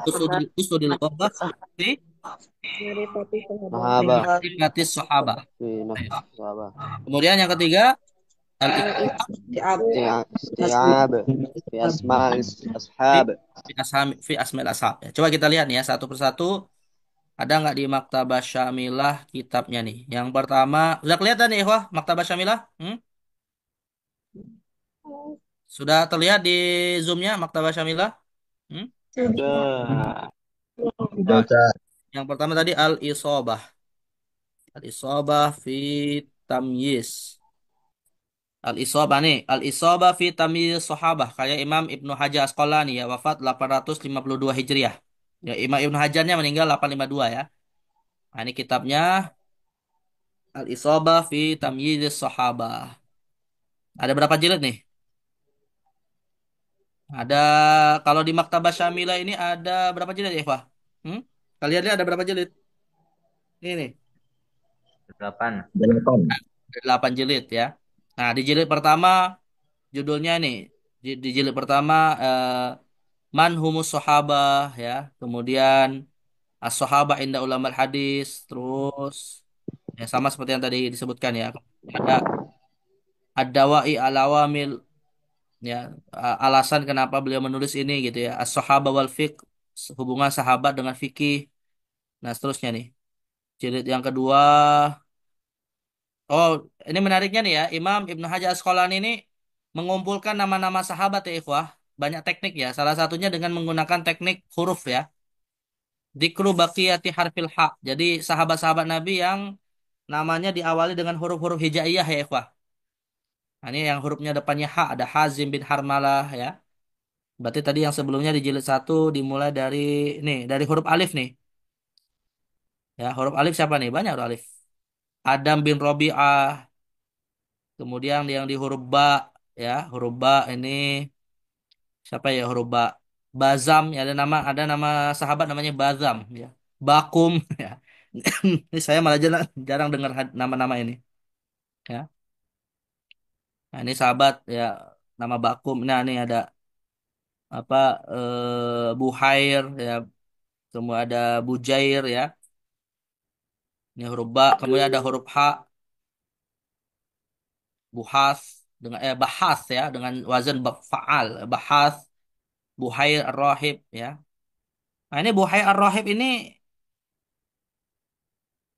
Usudul Ghobah fi Marifati صحابة Sifatis Sahabah. في نفس الصحابة Kemudian yang ketiga, Istiab استيعاب في أسماء fi الأصحاب fi Asmaul Ashab. Ya, coba kita lihat nih ya satu persatu. Ada nggak di Maktabah Syamilah kitabnya nih? Yang pertama, sudah kelihatan nih, wah, Maktabah Syamilah? Hmm? Sudah terlihat di Zoom-nya Maktabah Syamilah? Hmm? Dah. Yang pertama tadi Al-Isobah. Al-Isobah fi Tamyiz. Al-Isobah nih. Al-Isobah fi Tamyiz Sahabah. Kayak Imam Ibnu Hajar Asqalani ya. Wafat 852 Hijriah. Ya, Imam Ibnu Hajarnya meninggal 852 ya. Nah, ini kitabnya Al-Isobah fi Tamyiz Sahabah. Ada berapa jilid nih? Ada kalau di Maktabah Syamilah ini ada berapa jilid ya, Pak? Hmm? Kalian lihat ada berapa jilid? Ini nih. 8. 8 jilid ya. Nah, di jilid pertama judulnya nih, di jilid pertama Man Humus Sahabah ya. Kemudian As-Sahabah Inda Ulama Hadis, terus ya sama seperti yang tadi disebutkan ya. Ada Ad-Dawa'i Al-Awamil ya, alasan kenapa beliau menulis ini gitu ya. As-Sahabah wal Fiqh, hubungan sahabat dengan fikih. Nah, seterusnya nih. Jilid yang kedua. Oh, ini menariknya nih ya. Imam Ibnu Hajar Asqalani ini mengumpulkan nama-nama sahabat ya, ikhwah. Banyak teknik ya. Salah satunya dengan menggunakan teknik huruf ya. Dikru baqiyati harfil ha. Jadi sahabat-sahabat Nabi yang namanya diawali dengan huruf-huruf hijaiyah ya, ikhwah. Nah, ini yang hurufnya depannya ha. Ada Hazim bin Harmalah ya. Berarti tadi yang sebelumnya di jilid satu dimulai dari nih, dari huruf alif nih. Ya, huruf alif siapa nih? Banyak huruf alif. Adam bin Robi'ah. Kemudian yang di huruf ba ya, huruf ba ini siapa ya, huruf ba? Bazam ya, ada nama sahabat namanya Bazam ya. Bakum ya. Ini saya malah jarang dengar nama-nama ini ya. Nah, ini sahabat ya, nama Bakum. Nah, ini ada apa, Buhair ya, kemudian ada Bujair ya. Ini huruf ba, kemudian ada huruf ha, Buhas dengan Bahas ya, dengan wazan faal, Bahas, Buhair Ar-Rahib ya. Nah, ini Buhair Ar-Rahib ini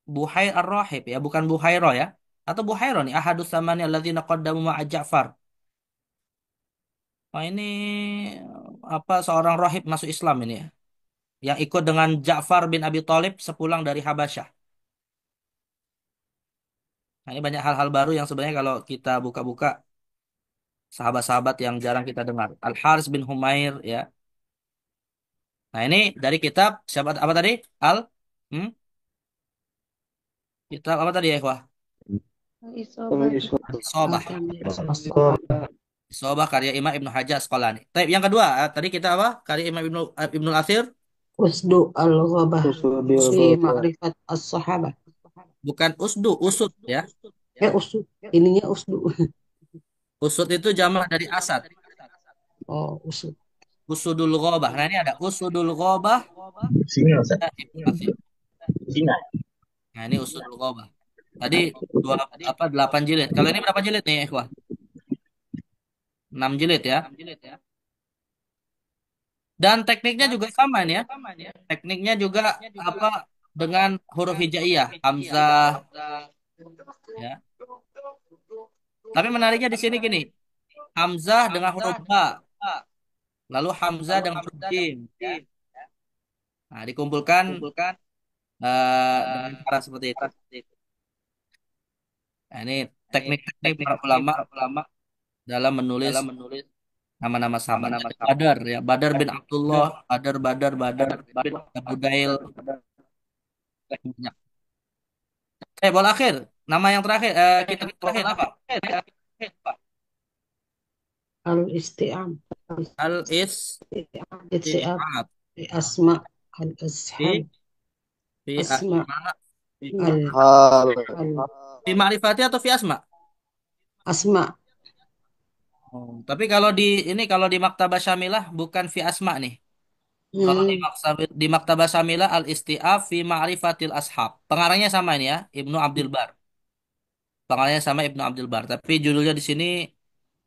Buhair Ar-Rahib ya, bukan Buhairo ya. Atau Buhairo nih, ahadus samani alladzina qaddamu ma'a Ja'far. Nah, ini apa, seorang rahib masuk Islam ini ya. Yang ikut dengan Ja'far bin Abi Thalib sepulang dari Habasyah. Nah, ini banyak hal-hal baru yang sebenarnya kalau kita buka-buka, sahabat-sahabat yang jarang kita dengar. Al-Haris bin Humair ya. Nah, ini dari kitab siapa, apa tadi? Al hmm? Kitab apa tadi ya, ikhwah? Isobat. Sobah. Al-Kamil. Sobah karya Imam Ibnu Hajar Asqalani. Tapi yang kedua, tadi kita apa? Karya Imam Ibnu Athir, Usdu al-Ghabah fi Usudil ma'rifat as-sahabah. bukan usdu, usud ya. Usdu. Ininya usdu. Usud itu jamak dari asad. Oh, usdu. Usudul Ghobah. Nah, ini ada Usudul Ghobah Singa, Ustaz. Ibnu Athir. Singa. Nah, ini Usudul Ghobah. Tadi dua apa 8 jilid. Kalau ini berapa jilid nih, ikhwah? 6 jilid ya. Dan tekniknya juga sama nih ya. Tekniknya juga apa, dengan huruf hijaiyah, hamzah ya. Tapi menariknya di sini gini, hamzah dengan huruf ba, lalu hamzah dengan huruf jim ya. Nah, dikumpulkan dengan cara seperti itu. Nah, ini teknik-teknik para ulama dalam menulis nama-nama sahabat. Ada Badar ya, Badar bin Abdullah, Badar bin Budail. Banyak. Bola akhir. Nama yang terakhir, kita terakhir apa? Al-Isti'ab. Al-Isti'ab Isti'ab. Asma. Al-Ashab. fi fi Asma. fi hal fi ma'rifati atau fi asma? Asma. Oh, tapi kalau kalau di Maktabah Syamilah bukan fi asma nih. Kalau Hmm. di Maktabah Syamilah al-Isti'ab fi ma'rifatil ashab. Pengarangnya sama ini ya, Ibnu Abdul Bar. Pengarangnya sama Ibnu Abdul Bar, tapi judulnya di sini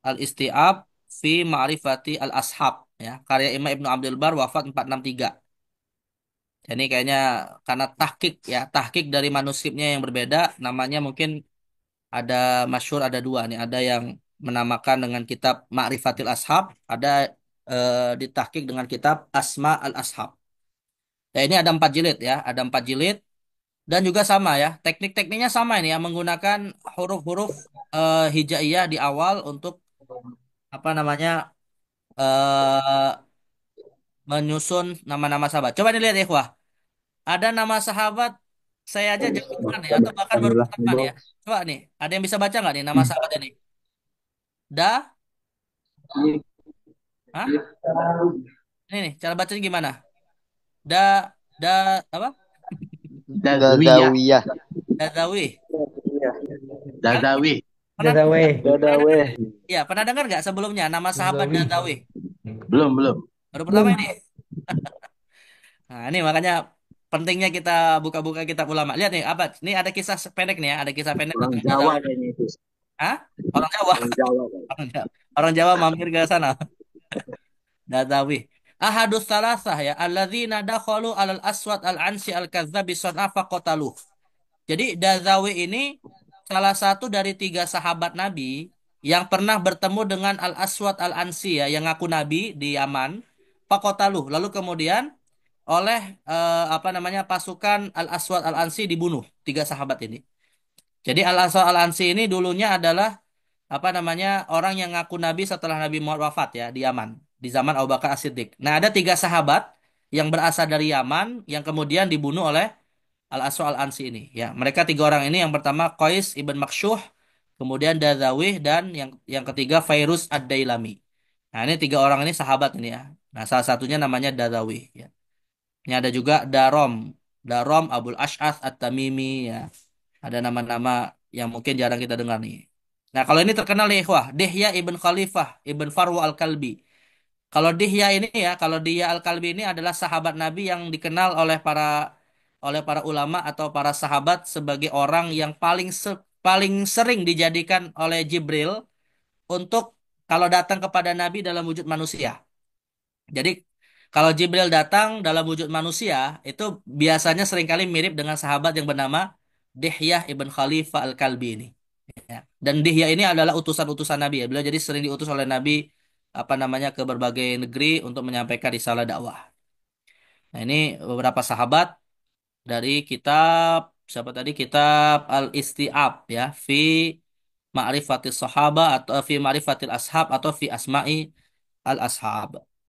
Al-Isti'ab fi Ma'rifati Al-Ashab ya. Karya Imam Ibnu Abdul Bar, wafat 463. Jadi kayaknya karena tahqiq dari manuskripnya yang berbeda, namanya mungkin ada masyhur, ada dua nih. Ada yang menamakan dengan kitab Ma'rifatil Ashab, ada ditahqiq dengan kitab Asma Al-Ashab. Ya, ini ada 4 jilid ya, ada 4 jilid dan juga sama ya. Teknik-tekniknya sama ini ya, menggunakan huruf-huruf hijaiyah di awal untuk apa namanya, eh menyusun nama-nama sahabat. Coba dilihat ya, ikhwah. Ada nama sahabat saya aja jarang dengar ya, atau bahkan baru pertama nih ya. Coba nih, ada yang bisa baca nggak nih nama sahabat ini? Da, Hah? Ini nih, cara bacanya gimana? Da, da, apa? Dazawiyah. Dadawiyah. Dazawi. Hah? Dadawi. Pernah, Dadaweh. pernah dengar? Dadaweh. Ya, pernah dengar nggak sebelumnya nama sahabat Dadawi. Dadawi? Belum, belum. Baru pertama Belum. ini. Nah, ini makanya pentingnya kita buka-buka kitab ulama. Lihat nih, apa? Ini ada kisah pendek nih ya, ada kisah pendek Orang tentang Jawa Dadawi. kayaknya itu. Hah? Orang Jawa. Orang Jawa kayaknya. Orang Jawa. Orang Jawa mampir ke sana. Dadawi. Ahadus salasah ya, alladzina dakhalu alal aswad al-ansi al-kazzabi sun'a faqataluh. Jadi Dadawi ini salah satu dari tiga sahabat Nabi yang pernah bertemu dengan Al-Aswad Al-Ansi ya, yang ngaku Nabi di Yaman. Faqataluh. Lalu kemudian oleh apa namanya pasukan Al-Aswad Al-Ansi dibunuh tiga sahabat ini. Jadi Al-Aswad Al-Ansi ini dulunya adalah apa namanya orang yang ngaku Nabi setelah Nabi Muhammad wafat ya di Yaman di zaman Abu Bakar As-Siddiq. Nah ada tiga sahabat yang berasal dari Yaman yang kemudian dibunuh oleh Al-Aswad Al-Ansi ini. Ya mereka tiga orang ini yang pertama Qais ibn Maksyuh, kemudian Dazawih dan yang ketiga Fairuz Ad-Dailami. Nah ini tiga orang ini sahabat ini ya. Nah salah satunya namanya Dazawih ya. Ini ada juga Darom, Darom Abul Ash'ath At-Tamimi ya. Ada nama-nama yang mungkin jarang kita dengar nih. Nah, kalau ini terkenal nih, wah, Dihya ibn Khalifah ibn Farwa Al-Kalbi. Kalau Dihya ini ya, kalau Dihya Al-Kalbi ini adalah sahabat Nabi yang dikenal oleh para ulama atau para sahabat sebagai orang yang paling sering dijadikan oleh Jibril untuk kalau datang kepada Nabi dalam wujud manusia. Jadi kalau Jibril datang dalam wujud manusia, itu biasanya seringkali mirip dengan sahabat yang bernama Dihyah ibn Khalifah Al-Kalbi ini. Ya. Dan Dihyah ini adalah utusan-utusan Nabi ya. Beliau jadi sering diutus oleh Nabi apa namanya ke berbagai negeri untuk menyampaikan risalah dakwah. Nah, ini beberapa sahabat dari kitab siapa tadi? Kitab Al-Isti'ab ya, fi Ma'rifatis Sahaba atau fi Ma'rifatil Ashab atau fi Asma'i Al-Ashab.